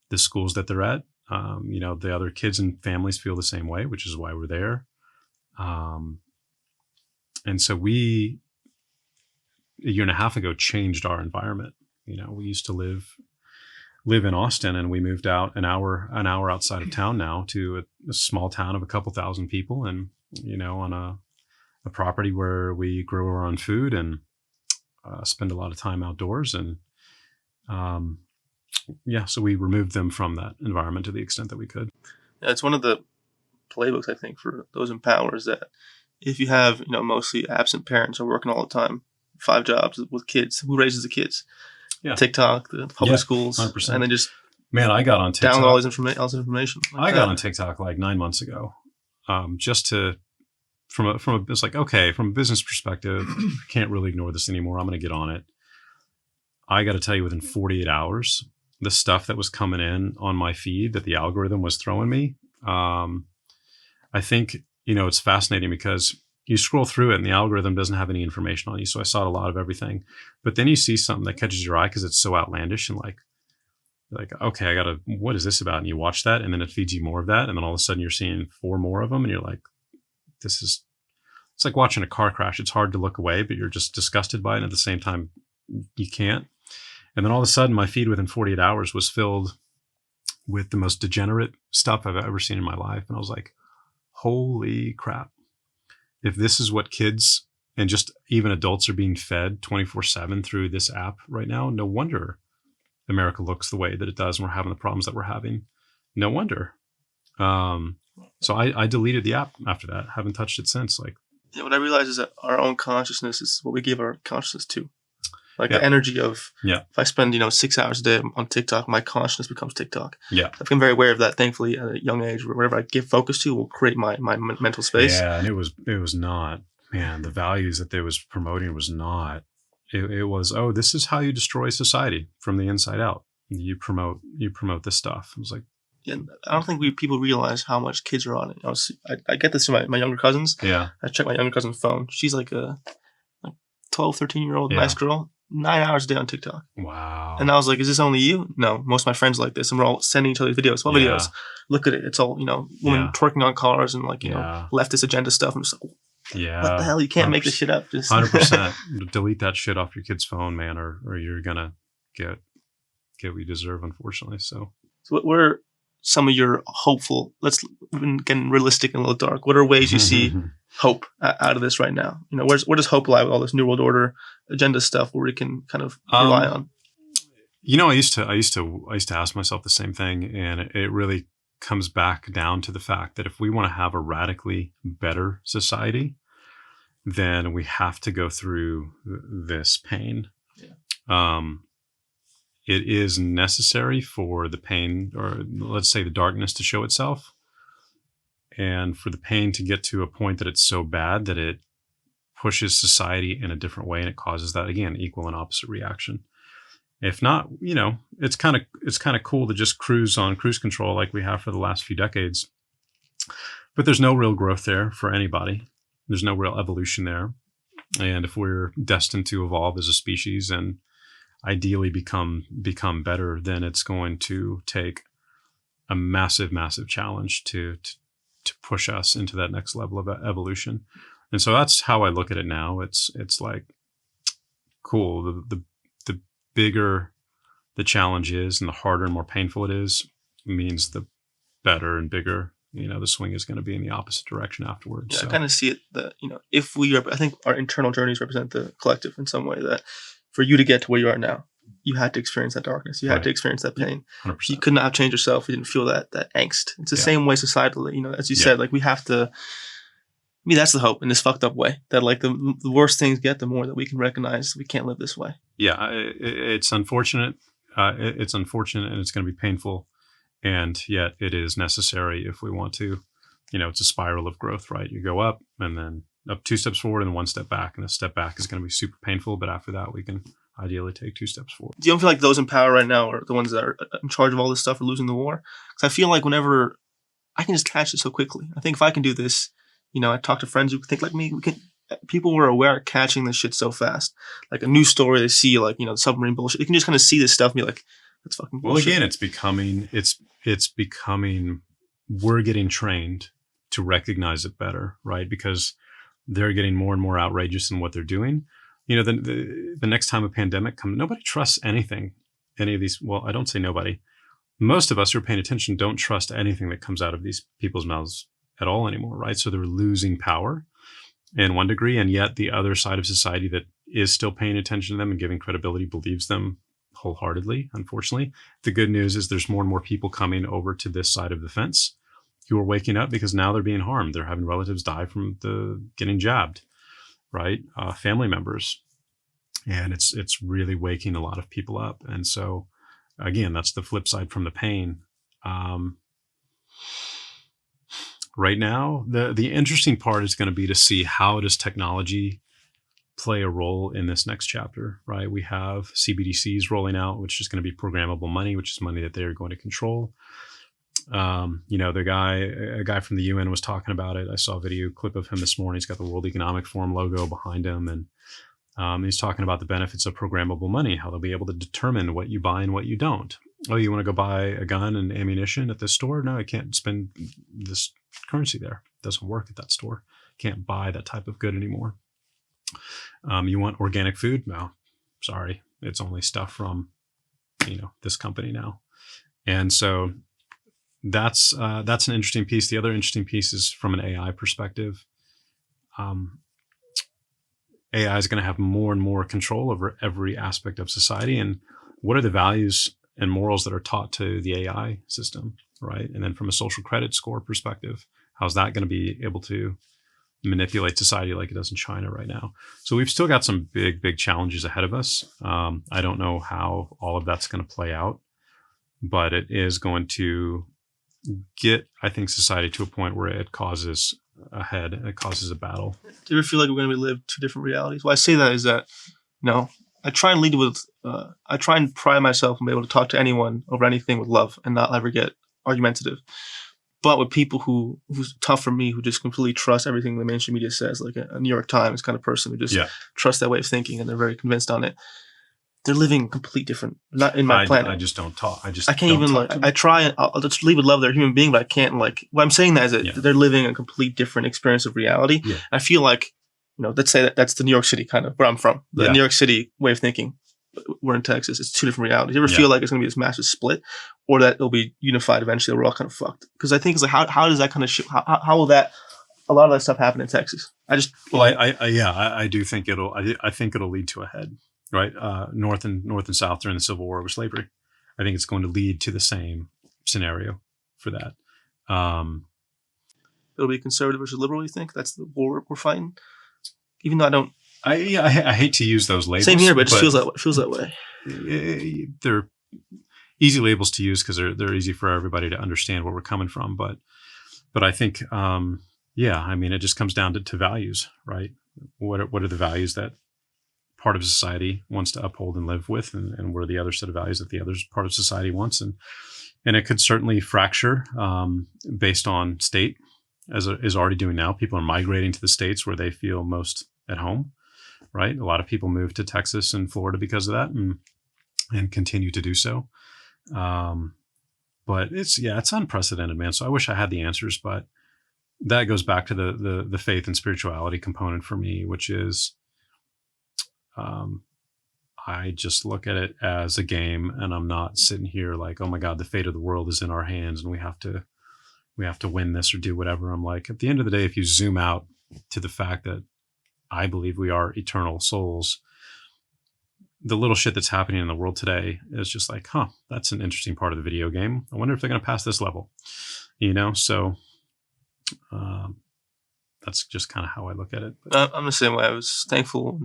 the schools that they're at, the other kids and families feel the same way, which is why we're there. And so we, a year and a half ago, changed our environment. We used to live in Austin, and we moved out an hour outside of town now to a small town of a couple thousand people, and, on a property where we grow our own food and spend a lot of time outdoors. And so we removed them from that environment to the extent that we could. Yeah, it's one of the playbooks, I think, for those in power, is that if you have, mostly absent parents or working all the time, 5 jobs with kids, who raises the kids? Yeah. TickTok, the public schools, 100%. And then just I got on TikTok. Download all this information. I got on TikTok like 9 months ago, just to it's like, okay, from a business perspective, I can't really ignore this anymore. I'm going to get on it. I got to tell you, within 48 hours, the stuff that was coming in on my feed that the algorithm was throwing me, I think, it's fascinating because you scroll through it and the algorithm doesn't have any information on you. So I saw a lot of everything, but then you see something that catches your eye because it's so outlandish, and like, okay, what is this about? And you watch that, and then it feeds you more of that. And then all of a sudden you're seeing 4 more of them, and you're like, it's like watching a car crash. It's hard to look away, but you're just disgusted by it. And at the same time, you can't. And then all of a sudden my feed within 48 hours was filled with the most degenerate stuff I've ever seen in my life. And I was like, holy crap. If this is what kids and just even adults are being fed 24/7 through this app right now, no wonder America looks the way that it does, and we're having the problems that we're having. No wonder. So I deleted the app after that. Haven't touched it since. Like, Yeah, what I realized is that our own consciousness is what we give our consciousness to. Like Yeah. the energy of, Yeah. if I spend, 6 hours a day on TikTok, my consciousness becomes TikTok. Yeah. I've been very aware of that, thankfully, at a young age. Whatever I give focus to will create my mental space. Yeah, and it was not, man, the values that they was promoting was not. It was, oh, this is how you destroy society from the inside out. You promote this stuff. It was like, Yeah, I don't think people realize how much kids are on it. I get this from my younger cousins. yeah, I check my younger cousin's phone. She's like a 12, 13-year-old Yeah. nice girl, 9 hours a day on TikTok. wow. And I was like, is this only you? No, most of my friends are like this. And we're all sending each other videos. What Yeah. videos? Look at it. It's all, women Yeah. twerking on cars and like, Yeah. leftist agenda stuff. I'm just like, Yeah. what the hell? You can't make this shit up. Just 100%. Delete that shit off your kid's phone, man, or you're gonna get what you deserve, unfortunately. So So what were some of your hopeful, we've been getting realistic and a little dark. What are ways you see hope out of this right now? Where does hope lie with all this New World Order agenda stuff where we can kind of rely on? I used to ask myself the same thing, and it really comes back down to the fact that if we want to have a radically better society, then we have to go through this pain. Yeah. It is necessary for the pain, or let's say the darkness, to show itself, and for the pain to get to a point that it's so bad that it pushes society in a different way, and it causes that, again, equal and opposite reaction. If not, it's kind of cool to just cruise control like we have for the last few decades. But there's no real growth there for anybody. There's no real evolution there. And if we're destined to evolve as a species and ideally become better, then it's going to take a massive, massive challenge to push us into that next level of evolution. And so that's how I look at it now. It's like, cool. The bigger the challenge is and the harder and more painful it is, means the better and bigger, the swing is going to be in the opposite direction afterwards. Yeah, so. I kind of see it that, if I think our internal journeys represent the collective in some way, that for you to get to where you are now, you had to experience that darkness. You had to experience that pain. 100%. You could not have changed yourself if you didn't feel that angst. It's the same way societally, as you said, like we have to, that's the hope in this fucked up way, that like the worse things get, the more that we can recognize we can't live this way. Yeah, it's unfortunate. It's unfortunate, and it's going to be painful, and yet it is necessary if we want to. It's a spiral of growth, right? You go up, and then up 2 steps forward, and 1 step back, and a step back is going to be super painful. But after that, we can ideally take 2 steps forward. Do you don't feel like those in power right now are the ones that are in charge of all this stuff are losing the war? Because I feel like whenever I can just catch it so quickly. I think if I can do this, I talk to friends who think like me. People were aware of catching this shit so fast. Like a news story, they see like, the submarine bullshit. You can just kind of see this stuff and be like, that's fucking bullshit. Well, again, it's becoming, we're getting trained to recognize it better, right? Because they're getting more and more outrageous in what they're doing. The next time a pandemic comes, nobody trusts anything, any of these. Well, I don't say nobody. Most of us who are paying attention don't trust anything that comes out of these people's mouths at all anymore, right? So they're losing power in one degree, and yet the other side of society that is still paying attention to them and giving credibility believes them wholeheartedly, unfortunately. The good news is there's more and more people coming over to this side of the fence who are waking up because now they're being harmed. They're having relatives die from getting jabbed, right? Family members. And it's really waking a lot of people up. And so, again, that's the flip side from the pain. Right now, the interesting part is going to be to see how does technology play a role in this next chapter, right? We have CBDCs rolling out, which is going to be programmable money, which is money that they're going to control. A guy from the UN was talking about it. I saw a video clip of him this morning. He's got the World Economic Forum logo behind him. And he's talking about the benefits of programmable money, how they'll be able to determine what you buy and what you don't. Oh, you want to go buy a gun and ammunition at this store? No, I can't spend this currency there. It doesn't work at that store. Can't buy that type of good anymore. You want organic food? No, sorry. It's only stuff from, this company now. And so that's an interesting piece. The other interesting piece is from an AI perspective. AI is going to have more and more control over every aspect of society. And what are the values and morals that are taught to the AI system? right? And then from a social credit score perspective, how's that going to be able to manipulate society like it does in China right now? So we've still got some big challenges ahead of us. I don't know how all of that's going to play out, but it is going to get, I think, society to a point where it causes a battle. Do you ever feel like we're going to live two different realities? Why I say that is that, I try and lead with, I try and pride myself on being able to talk to anyone over anything with love and not ever get argumentative. But with people who's tough for me, who just completely trust everything the mainstream media says, like a New York Times kind of person who just trusts that way of thinking and they're very convinced on it. They're living complete different, not in my planet. I just don't talk. I can't even I try and I'll just lead with love. They're a human being, but I can't what I'm saying that is that they're living a complete different experience of reality. Yeah. I feel like, let's say that's the New York City kind of where I'm from, the New York City way of thinking. We're in Texas. It's two different realities. You ever feel like it's going to be this massive split, or that it'll be unified eventually? We're all kind of fucked. Because I think it's like, how does that kind of how will that, a lot of that stuff happen in Texas? I do think I think it'll lead to a head. Right, North and South during the Civil War with slavery. I think it's going to lead to the same scenario for that. It'll be conservative versus liberal. You think that's the war we're fighting? Even though I don't. I hate to use those labels. Same here, but it just feels that way. They're easy labels to use because they're easy for everybody to understand where we're coming from. But I think it just comes down to values, right? What are the values that part of society wants to uphold and live with, and what are the other set of values that the other part of society wants, and it could certainly fracture based on state, as it is already doing now. People are migrating to the states where they feel most at home, right? A lot of people move to Texas and Florida because of that, and continue to do so. But it's unprecedented, man. So I wish I had the answers, but that goes back to the faith and spirituality component for me, which is. I just look at it as a game, and I'm not sitting here like, oh my God, the fate of the world is in our hands and we have to win this or do whatever. I'm like, at the end of the day, if you zoom out to the fact that I believe we are eternal souls, the little shit that's happening in the world today is just like, that's an interesting part of the video game. I wonder if they're going to pass this level, So that's just kind of how I look at it. I'm the same way. I was thankful.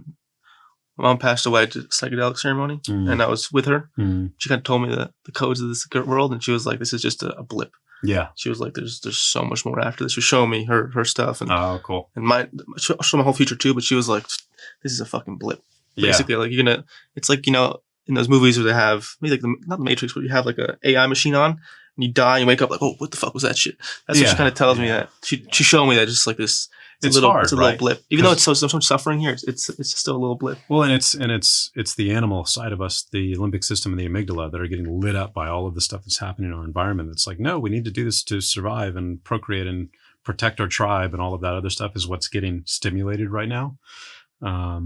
My mom passed away at the psychedelic ceremony, and I was with her. She kind of told me the codes of this world, and she was like, "This is just a blip." Yeah. She was like, "There's so much more after this." She was showing me her stuff, and cool. And show my whole future too. But she was like, "This is a fucking blip." Basically, like it's like in those movies where they have maybe like not the Matrix, where you have like a AI machine on, and you die, and you wake up like, "Oh, what the fuck was that shit?" That's what she kind of tells me. That she showed me that just like this. It's a little blip, even though it's so much suffering here. It's still a little blip. Well, and it's the animal side of us, the limbic system and the amygdala, that are getting lit up by all of the stuff that's happening in our environment. It's like, no, we need to do this to survive and procreate and protect our tribe, and all of that other stuff is what's getting stimulated right now. How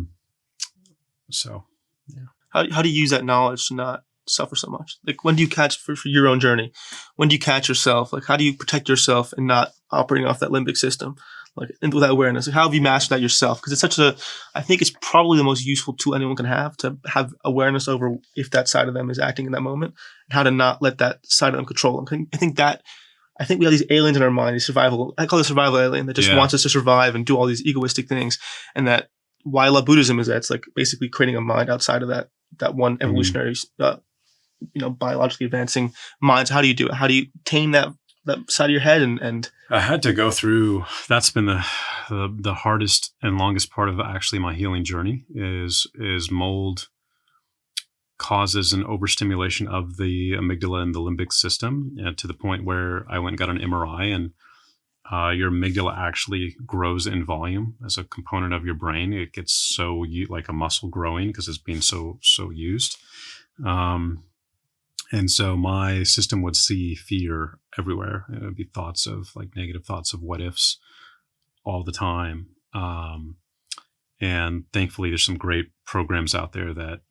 do you use that knowledge to not suffer so much? Like, when do you catch for your own journey? When do you catch yourself? Like, how do you protect yourself and not operating off that limbic system? Like, and with that awareness, like, how have you mastered that yourself? Because I think it's probably the most useful tool anyone can have, to have awareness over if that side of them is acting in that moment, and how to not let that side of them control them. I think we have these aliens in our mind, these I call it survival alien, that just wants us to survive and do all these egoistic things. And that why I love Buddhism is that it's like basically creating a mind outside of that one evolutionary, biologically advancing mind. So how do you do it? How do you tame that side of your head? And I had to go through, that's been the hardest and longest part of actually my healing journey, is mold causes an overstimulation of the amygdala and the limbic system, to the point where I went and got an MRI, and your amygdala actually grows in volume as a component of your brain. It gets so like a muscle growing because it's being so used. And so my system would see fear everywhere. It would be thoughts of like negative thoughts of what ifs all the time. And thankfully there's some great programs out there that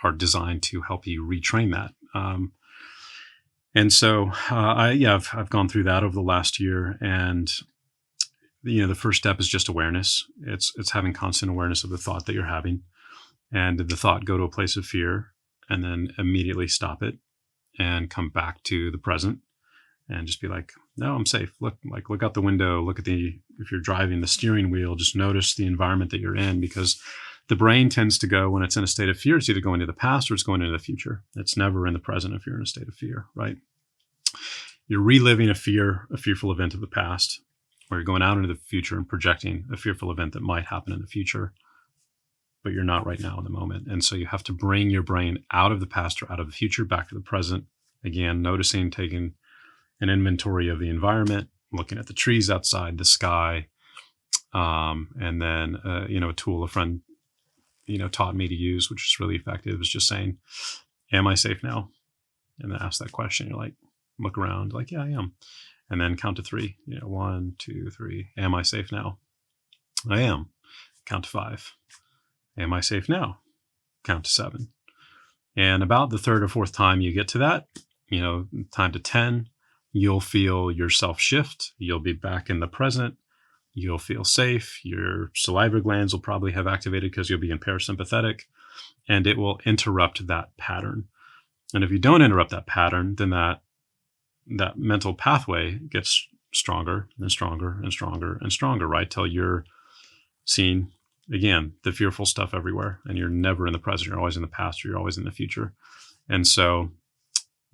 are designed to help you retrain that. And so I've gone through that over the last year, and the first step is just awareness. It's having constant awareness of the thought that you're having, and did the thought go to a place of fear, and then immediately stop it and come back to the present. and just be like, no, I'm safe. Look out the window, if you're driving the steering wheel, just notice the environment that you're in, because the brain tends to go, when it's in a state of fear, it's either going to the past or it's going into the future. It's never in the present if you're in a state of fear, right? You're reliving a fearful event of the past, or you're going out into the future and projecting a fearful event that might happen in the future, but you're not right now in the moment. And so you have to bring your brain out of the past or out of the future, back to the present. Again, noticing, taking an inventory of the environment, looking at the trees outside, the sky, and then, a tool a friend, taught me to use, which is really effective, is just saying, am I safe now? And then ask that question. You're like, look around, like, yeah, I am. And then count to 3, 1, 2, 3. Am I safe now? I am. Count to 5. Am I safe now? Count to 7. And about the third or fourth time you get to that, time to 10, you'll feel yourself shift. You'll be back in the present. You'll feel safe. Your salivary glands will probably have activated because you'll be in parasympathetic, and it will interrupt that pattern. And if you don't interrupt that pattern, then that mental pathway gets stronger and stronger and stronger and stronger, right? Till you're seeing, again, the fearful stuff everywhere, and you're never in the present. You're always in the past, or you're always in the future. And so,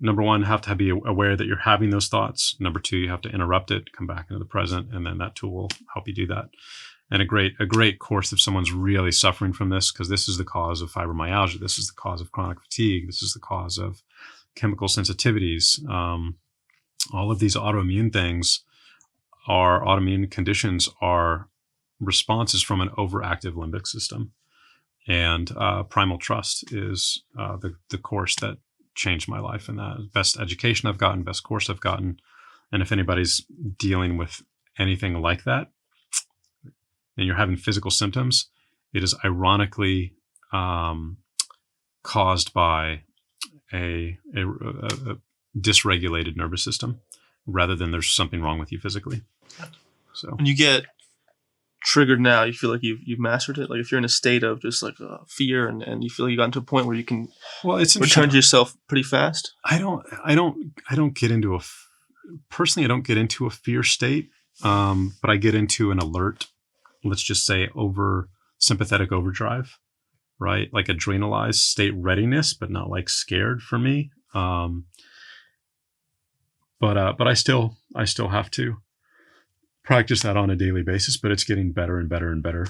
number one, you have to be aware that you're having those thoughts. Number 2, you have to interrupt it, come back into the present, and then that tool will help you do that. And a great course if someone's really suffering from this, because this is the cause of fibromyalgia. This is the cause of chronic fatigue. This is the cause of chemical sensitivities. All of these autoimmune conditions are responses from an overactive limbic system. And Primal Trust is the course that changed my life, and that best education I've gotten, best course I've gotten. And if anybody's dealing with anything like that, and you're having physical symptoms, it is ironically caused by a dysregulated nervous system, rather than there's something wrong with you physically. So when you get triggered now, you feel like you've mastered it. Like if you're in a state of just like fear, and you feel like you got to a point where you can return to yourself pretty fast. I don't get into personally, I don't get into a fear state, but I get into an alert, let's just say sympathetic overdrive, right? Like adrenalized state readiness, but not like scared for me. But I still have to practice that on a daily basis, but it's getting better and better and better,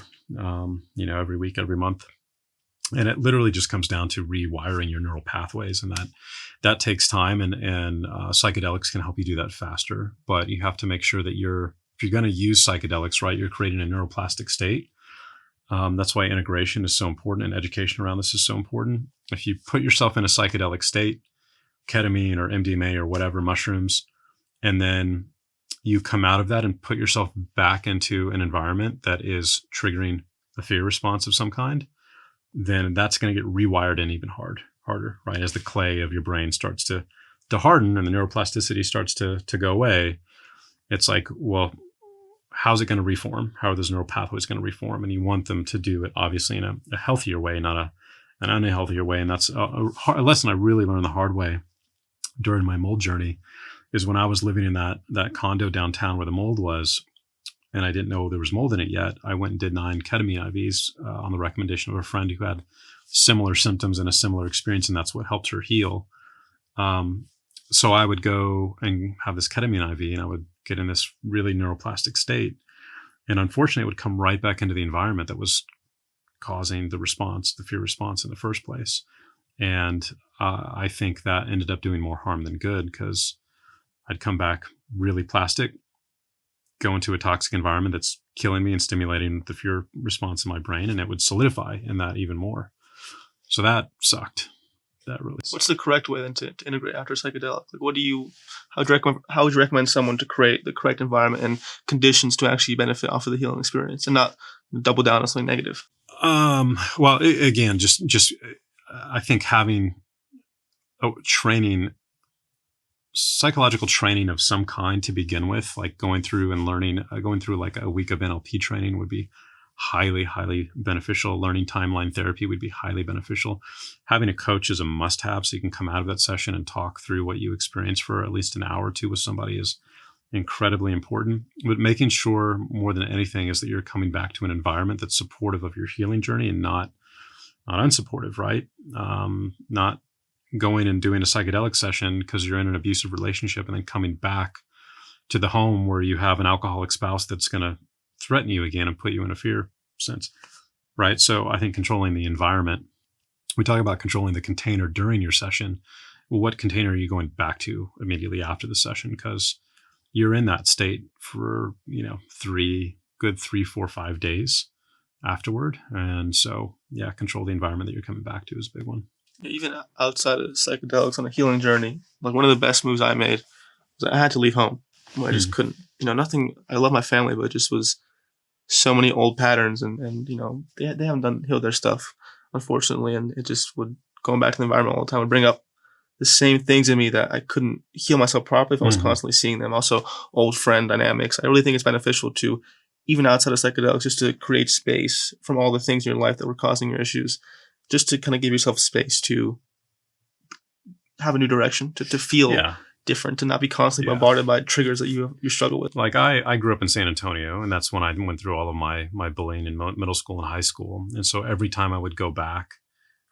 every week, every month. And it literally just comes down to rewiring your neural pathways, and that takes time, and psychedelics can help you do that faster. But you have to make sure that if you're going to use psychedelics, right, you're creating a neuroplastic state. That's why integration is so important, and education around this is so important. If you put yourself in a psychedelic state, ketamine or MDMA or whatever, mushrooms, and then you come out of that and put yourself back into an environment that is triggering a fear response of some kind, then that's going to get rewired in even harder, right? As the clay of your brain starts to harden and the neuroplasticity starts to go away, it's like, well, how's it going to reform? How are those neural pathways going to reform? And you want them to do it, obviously, in a healthier way, not an unhealthier way. And that's a lesson I really learned the hard way during my mold journey, is when I was living in that condo downtown where the mold was, and I didn't know there was mold in it yet. I went and did 9 ketamine IVs on the recommendation of a friend who had similar symptoms and a similar experience, and that's what helped her heal. So I would go and have this ketamine IV, and I would get in this really neuroplastic state. And unfortunately, it would come right back into the environment that was causing the fear response in the first place. And I think that ended up doing more harm than good, because I'd come back really plastic, go into a toxic environment that's killing me and stimulating the fear response in my brain, and it would solidify in that even more. So that sucked. That really sucked. What's the correct way then to integrate after psychedelic? Like, how would you recommend someone to create the correct environment and conditions to actually benefit off of the healing experience and not double down on something negative? Well, again, just I think having psychological training of some kind to begin with, like going through like a week of NLP training would be highly, highly beneficial. Learning timeline therapy would be highly beneficial. Having a coach is a must-have, so you can come out of that session and talk through what you experienced for at least an hour or two with somebody is incredibly important. But making sure more than anything is that you're coming back to an environment that's supportive of your healing journey and not unsupportive, right? Not going and doing a psychedelic session because you're in an abusive relationship and then coming back to the home where you have an alcoholic spouse that's going to threaten you again and put you in a fear sense, right? So I think controlling the environment, we talk about controlling the container during your session. Well, what container are you going back to immediately after the session? Because you're in that state for, 3, 4, 5 days afterward. And so, yeah, control the environment that you're coming back to is a big one. Even outside of psychedelics on a healing journey, like one of the best moves I made was I had to leave home. I just couldn't, nothing. I love my family, but it just was so many old patterns and they haven't healed their stuff, unfortunately. And it just would, going back to the environment all the time, would bring up the same things in me that I couldn't heal myself properly if I was constantly seeing them. Also, old friend dynamics. I really think it's beneficial to, even outside of psychedelics, just to create space from all the things in your life that were causing your issues, just to kind of give yourself space to have a new direction, to feel different, to not be constantly bombarded by triggers that you struggle with. Like I grew up in San Antonio, and that's when I went through all of my bullying in middle school and high school. And so every time I would go back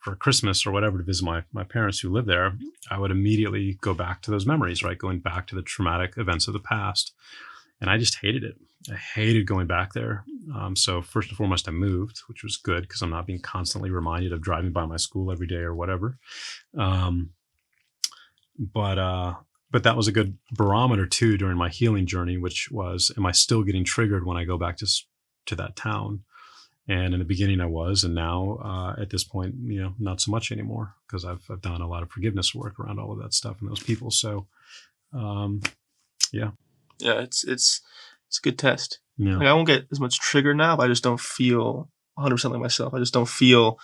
for Christmas or whatever to visit my parents who lived there, I would immediately go back to those memories, right? Going back to the traumatic events of the past. And I just hated it. I hated going back there. So first and foremost, I moved, which was good because I'm not being constantly reminded of driving by my school every day or whatever. But that was a good barometer too during my healing journey, which was, am I still getting triggered when I go back to that town? And in the beginning I was, and now at this point, not so much anymore because I've done a lot of forgiveness work around all of that stuff and those people. So, yeah, it's a good test. Yeah. Like I won't get as much trigger now, but I just don't feel 100% like myself. I just don't feel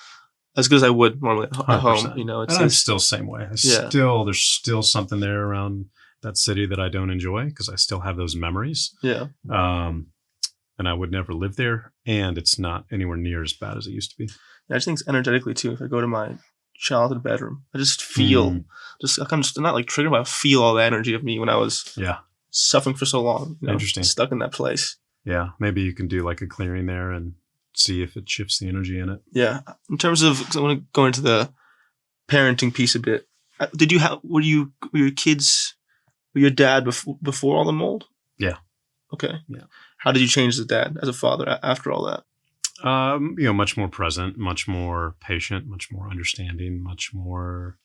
as good as I would normally at 100%. home. I'm still the same way. There's still something there around that city that I don't enjoy because I still have those memories. Yeah. And I would never live there, and it's not anywhere near as bad as it used to be. Yeah, I just think it's energetically too. If I go to my childhood bedroom, I just feel I'm just not like triggered, but I feel all the energy of me when I was suffering for so long. Interesting. Stuck in that place. Yeah, maybe you can do like a clearing there and see if it shifts the energy in it. Yeah. In terms of, because I want to go into the parenting piece a bit. Were your kids, were your dad before all the mold? Yeah. Okay. Yeah. How did you change as a dad, as a father after all that? Much more present, much more patient, much more understanding, much more,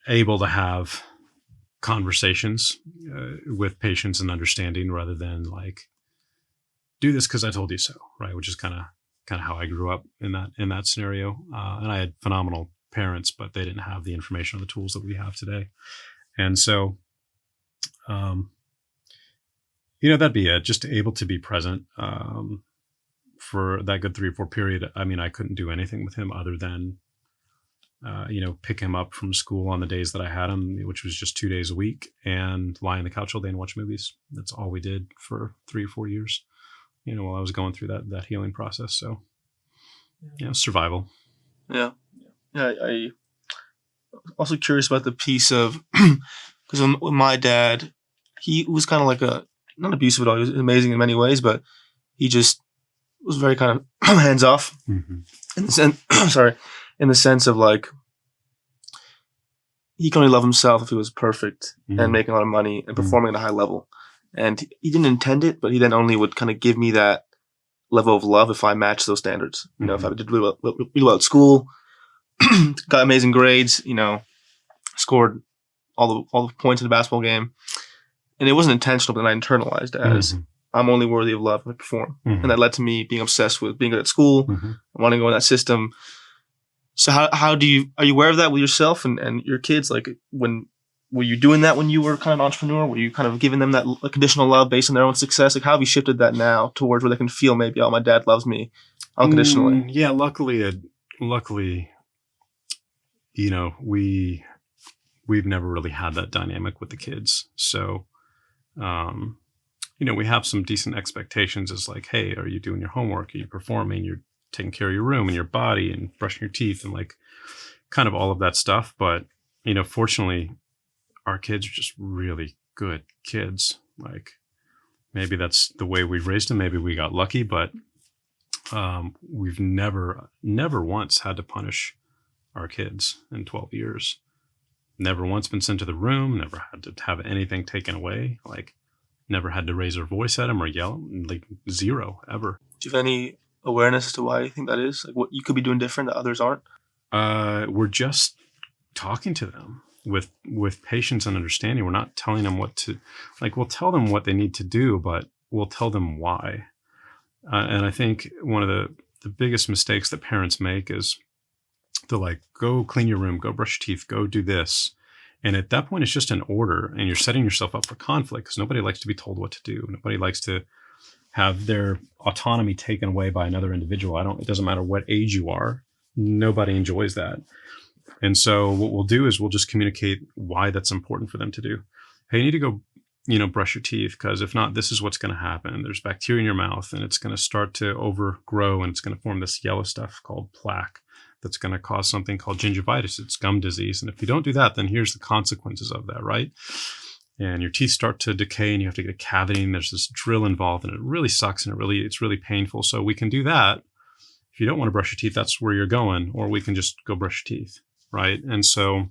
able to have conversations with patience and understanding rather than like, do this because I told you so, right? Which is kind of how I grew up in that scenario. And I had phenomenal parents, but they didn't have the information or the tools that we have today. And so, that'd be it. Just able to be present for that good 3 or 4 period. I mean, I couldn't do anything with him other than, pick him up from school on the days that I had him, which was just 2 days a week, and lie on the couch all day and watch movies. That's all we did for 3 or 4 years, while I was going through that healing process. So, survival. Yeah. I also curious about the piece of, because with my dad, he was kind of like not abusive at all. He was amazing in many ways, but he just was very kind of hands off in the sense, in the sense of like, he can only love himself if he was perfect and making a lot of money and performing at a high level. And he didn't intend it, but he then only would kind of give me that level of love if I matched those standards. If I did really well at school, got amazing grades, scored all the points in the basketball game. And it wasn't intentional, but I internalized as I'm only worthy of love if I perform. And that led to me being obsessed with being good at school, wanting to go in that system. So are you aware of that with yourself and your kids? Like were you doing that when you were kind of an entrepreneur? Were you kind of giving them that conditional love based on their own success? Like how have you shifted that now towards where they can feel maybe, oh, my dad loves me unconditionally? Yeah, luckily, we've never really had that dynamic with the kids. So, we have some decent expectations as like, hey, are you doing your homework? Are you performing? You're taking care of your room and your body and brushing your teeth and like kind of all of that stuff. But, fortunately, our kids are just really good kids. Like maybe that's the way we raised them. Maybe we got lucky, but we've never once had to punish our kids in 12 years. Never once been sent to the room, never had to have anything taken away. Like never had to raise our voice at them or yell, like zero ever. Do you have any awareness as to why you think that is? Like what you could be doing different that others aren't? We're just talking to them with patience and understanding. We're not telling them what to, like we'll tell them what they need to do, but we'll tell them why. And I think one of the biggest mistakes that parents make is they're like, go clean your room, go brush your teeth, go do this. And at that point, it's just an order and you're setting yourself up for conflict because nobody likes to be told what to do. Nobody likes to have their autonomy taken away by another individual. It doesn't matter what age you are. Nobody enjoys that. And so what we'll do is we'll just communicate why that's important for them to do. Hey, you need to go, brush your teeth because if not, this is what's going to happen. There's bacteria in your mouth and it's going to start to overgrow and it's going to form this yellow stuff called plaque that's going to cause something called gingivitis. It's gum disease. And if you don't do that, then here's the consequences of that, right? And your teeth start to decay and you have to get a cavity and there's this drill involved and it really sucks and it's really painful. So we can do that. If you don't want to brush your teeth, that's where you're going, or we can just go brush your teeth, right? And so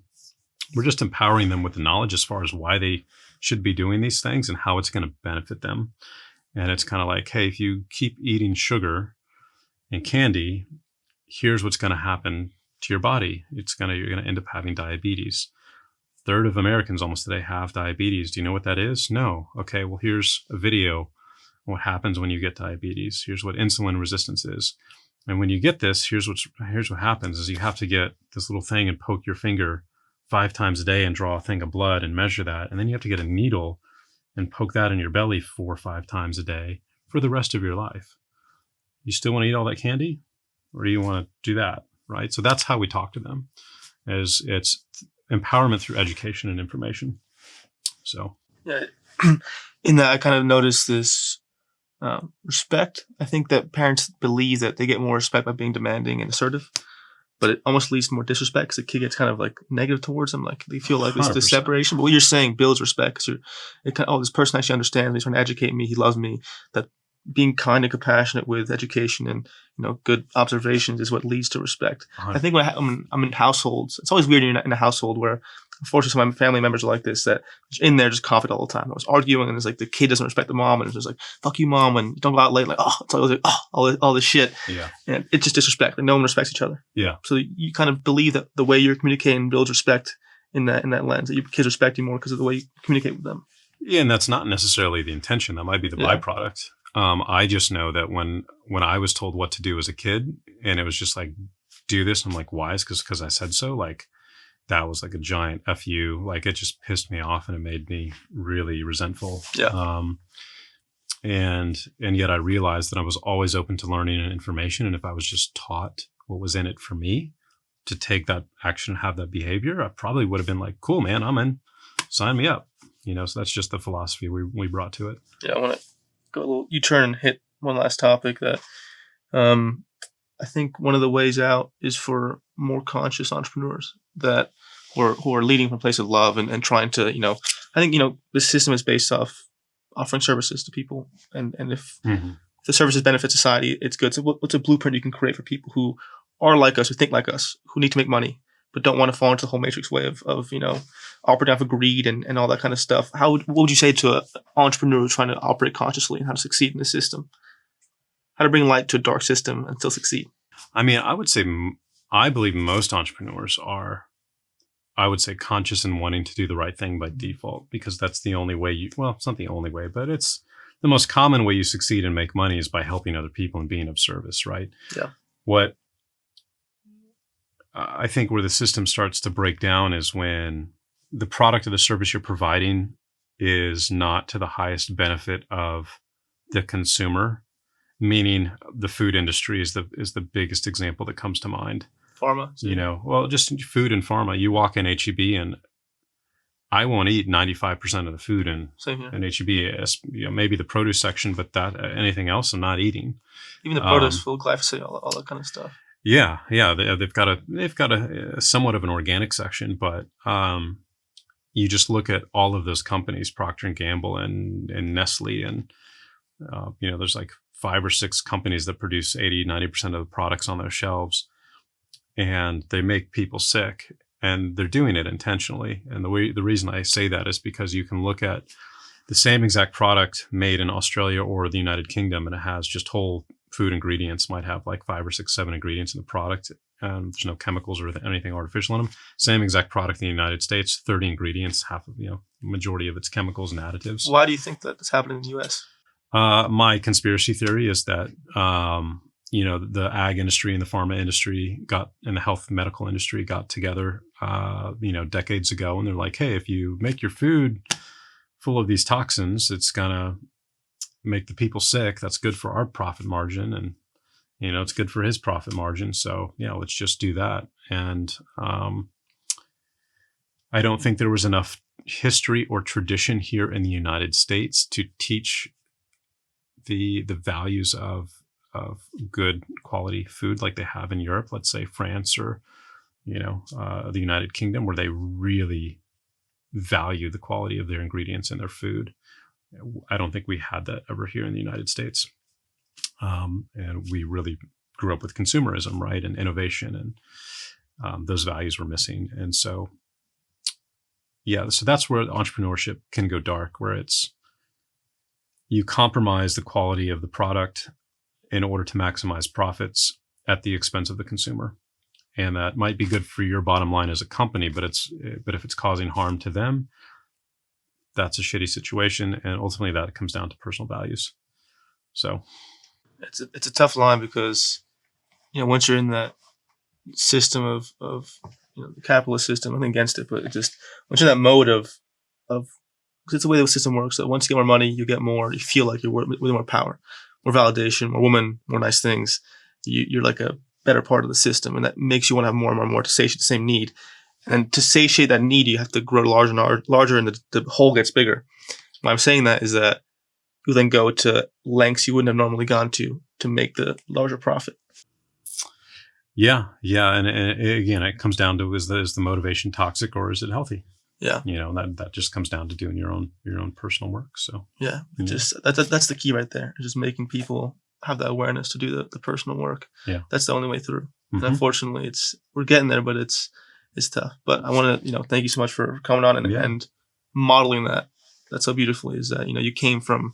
we're just empowering them with the knowledge as far as why they should be doing these things and how it's going to benefit them. And it's kind of like, hey, if you keep eating sugar and candy, here's what's going to happen to your body. You're going to end up having diabetes. A third of Americans almost today have diabetes. Do you know what that is? No. Okay, well, here's a video of what happens when you get diabetes. Here's what insulin resistance is. And when you get this, here's what happens is you have to get this little thing and poke your finger 5 times a day and draw a thing of blood and measure that. And then you have to get a needle and poke that in your belly 4 or 5 times a day for the rest of your life. You still want to eat all that candy? Or do you want to do that? Right? So that's how we talk to them, is it's empowerment through education and information. So yeah, in that I kind of noticed this respect. I think that parents believe that they get more respect by being demanding and assertive, but it almost leads to more disrespect because the kid gets kind of like negative towards them. Like they feel like it's this separation. But what you're saying builds respect because this person actually understands me. He's trying to educate me. He loves me. That being kind and compassionate with education and good observations is what leads to respect. 100%. I think when I'm in households, it's always weird when you're in a household where, unfortunately, some of my family members are like this, that in there just conflict all the time. I was arguing and it's like the kid doesn't respect the mom and it's just like, fuck you, mom, and don't go out late. Like, it's always like, all this shit. Yeah. And it's just disrespect. Like no one respects each other. Yeah. So you kind of believe that the way you're communicating builds respect in that lens, that your kids respect you more because of the way you communicate with them. Yeah, and that's not necessarily the intention. That might be the byproduct. I just know that when I was told what to do as a kid and it was just like, do this, I'm like, why? Is because I said so? Like, that was like a giant F you. Like, it just pissed me off and it made me really resentful. Yeah. And yet I realized that I was always open to learning and information. And if I was just taught what was in it for me to take that action, have that behavior, I probably would have been like, cool, man, I'm in, sign me up. So that's just the philosophy we brought to it. Yeah. I want to go a little U-turn and hit one last topic that, I think one of the ways out is for more conscious entrepreneurs that who are leading from a place of love and trying to, I think, this system is based off offering services to people. And if the services benefit society, it's good. So what's a blueprint you can create for people who are like us, who think like us, who need to make money, but don't want to fall into the whole matrix way of operating off of greed and all that kind of stuff? What would you say to an entrepreneur who's trying to operate consciously and how to succeed in the system? How to bring light to a dark system and still succeed? I mean, I would say, I believe most entrepreneurs are, I would say, conscious and wanting to do the right thing by default, because that's the only way it's not the only way, but it's the most common way you succeed and make money is by helping other people and being of service, right? Yeah. What I think where the system starts to break down is when the product or the service you're providing is not to the highest benefit of the consumer. Meaning the food industry is the biggest example that comes to mind. Pharma. Just food and pharma. You walk in H-E-B and I won't eat 95% of the food in HEB. Maybe the produce section, but anything else I'm not eating. Even the produce full of glyphosate, all that kind of stuff. Yeah. They've got a somewhat of an organic section, but you just look at all of those companies, Procter and Gamble and Nestle, and there's like 5 or 6 companies that produce 80-90% of the products on those shelves, and they make people sick. And they're doing it intentionally. And the reason I say that is because you can look at the same exact product made in Australia or the United Kingdom, and it has just whole food ingredients, might have like 5 or 6, 7 ingredients in the product. There's no chemicals or anything artificial in them. Same exact product in the United States, 30 ingredients, half of, majority of it's chemicals and additives. Why do you think that is happening in the US? My conspiracy theory is that, the ag industry and the pharma industry and the health medical industry got together, decades ago. And they're like, hey, if you make your food full of these toxins, it's going to make the people sick. That's good for our profit margin. And, it's good for his profit margin. So, let's just do that. And I don't think there was enough history or tradition here in the United States to teach the values of good quality food like they have in Europe, let's say France or, the United Kingdom, where they really value the quality of their ingredients in their food. I don't think we had that ever here in the United States. And we really grew up with consumerism, right? And innovation, and those values were missing. And so, so that's where entrepreneurship can go dark, where you compromise the quality of the product in order to maximize profits at the expense of the consumer. And that might be good for your bottom line as a company, but if it's causing harm to them, that's a shitty situation. And ultimately that comes down to personal values. So it's a tough line because, once you're in that system of the capitalist system, I'm against it, but once you're in that mode of, because it's the way the system works. So once you get more money, you get more, you feel like you're with more power, more validation, more women, more nice things. You're like a better part of the system, and that makes you want to have more and more to satiate the same need. And to satiate that need, you have to grow larger and larger, and the hole gets bigger. Why I'm saying that is that you then go to lengths you wouldn't have normally gone to make the larger profit. Yeah. And again, it comes down to is the motivation toxic or is it healthy? Yeah. That just comes down to doing your own personal work. So just that's the key right there. Just making people have that awareness to do the personal work. Yeah. That's the only way through. Mm-hmm. And unfortunately we're getting there, but it's tough. But I want to, thank you so much for coming on and modeling that so beautifully, is that, you came from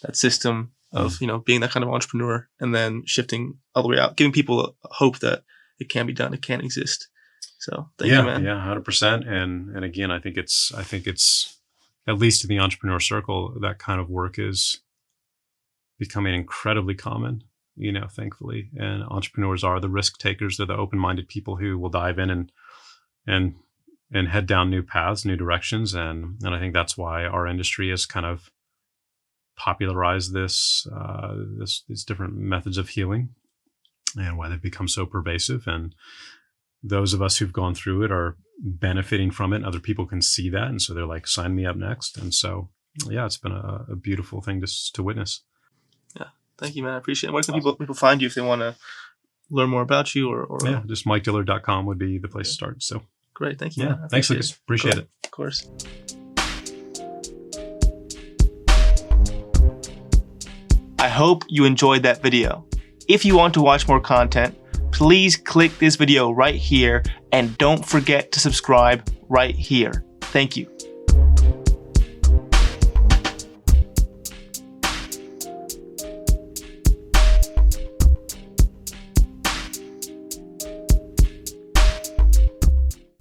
that system of, being that kind of entrepreneur and then shifting all the way out, giving people hope that it can be done. It can exist. So thank you, man. Yeah, 100%. And again, I think it's at least in the entrepreneur circle, that kind of work is becoming incredibly common, thankfully. And entrepreneurs are the risk takers. They're the open-minded people who will dive in and head down new paths, new directions. And I think that's why our industry has kind of popularized these different methods of healing, and why they've become so pervasive. And those of us who've gone through it are benefiting from it, and other people can see that. And so they're like, sign me up next. And so, it's been a beautiful thing to witness. Yeah. Thank you, man. I appreciate it. Where can people find you if they want to learn more about you or just MikeDillard.com would be the place to start. So great. Thank you. Yeah. Thanks, Lucas. Appreciate it. Of course. I hope you enjoyed that video. If you want to watch more content, please click this video right here and don't forget to subscribe right here. Thank you.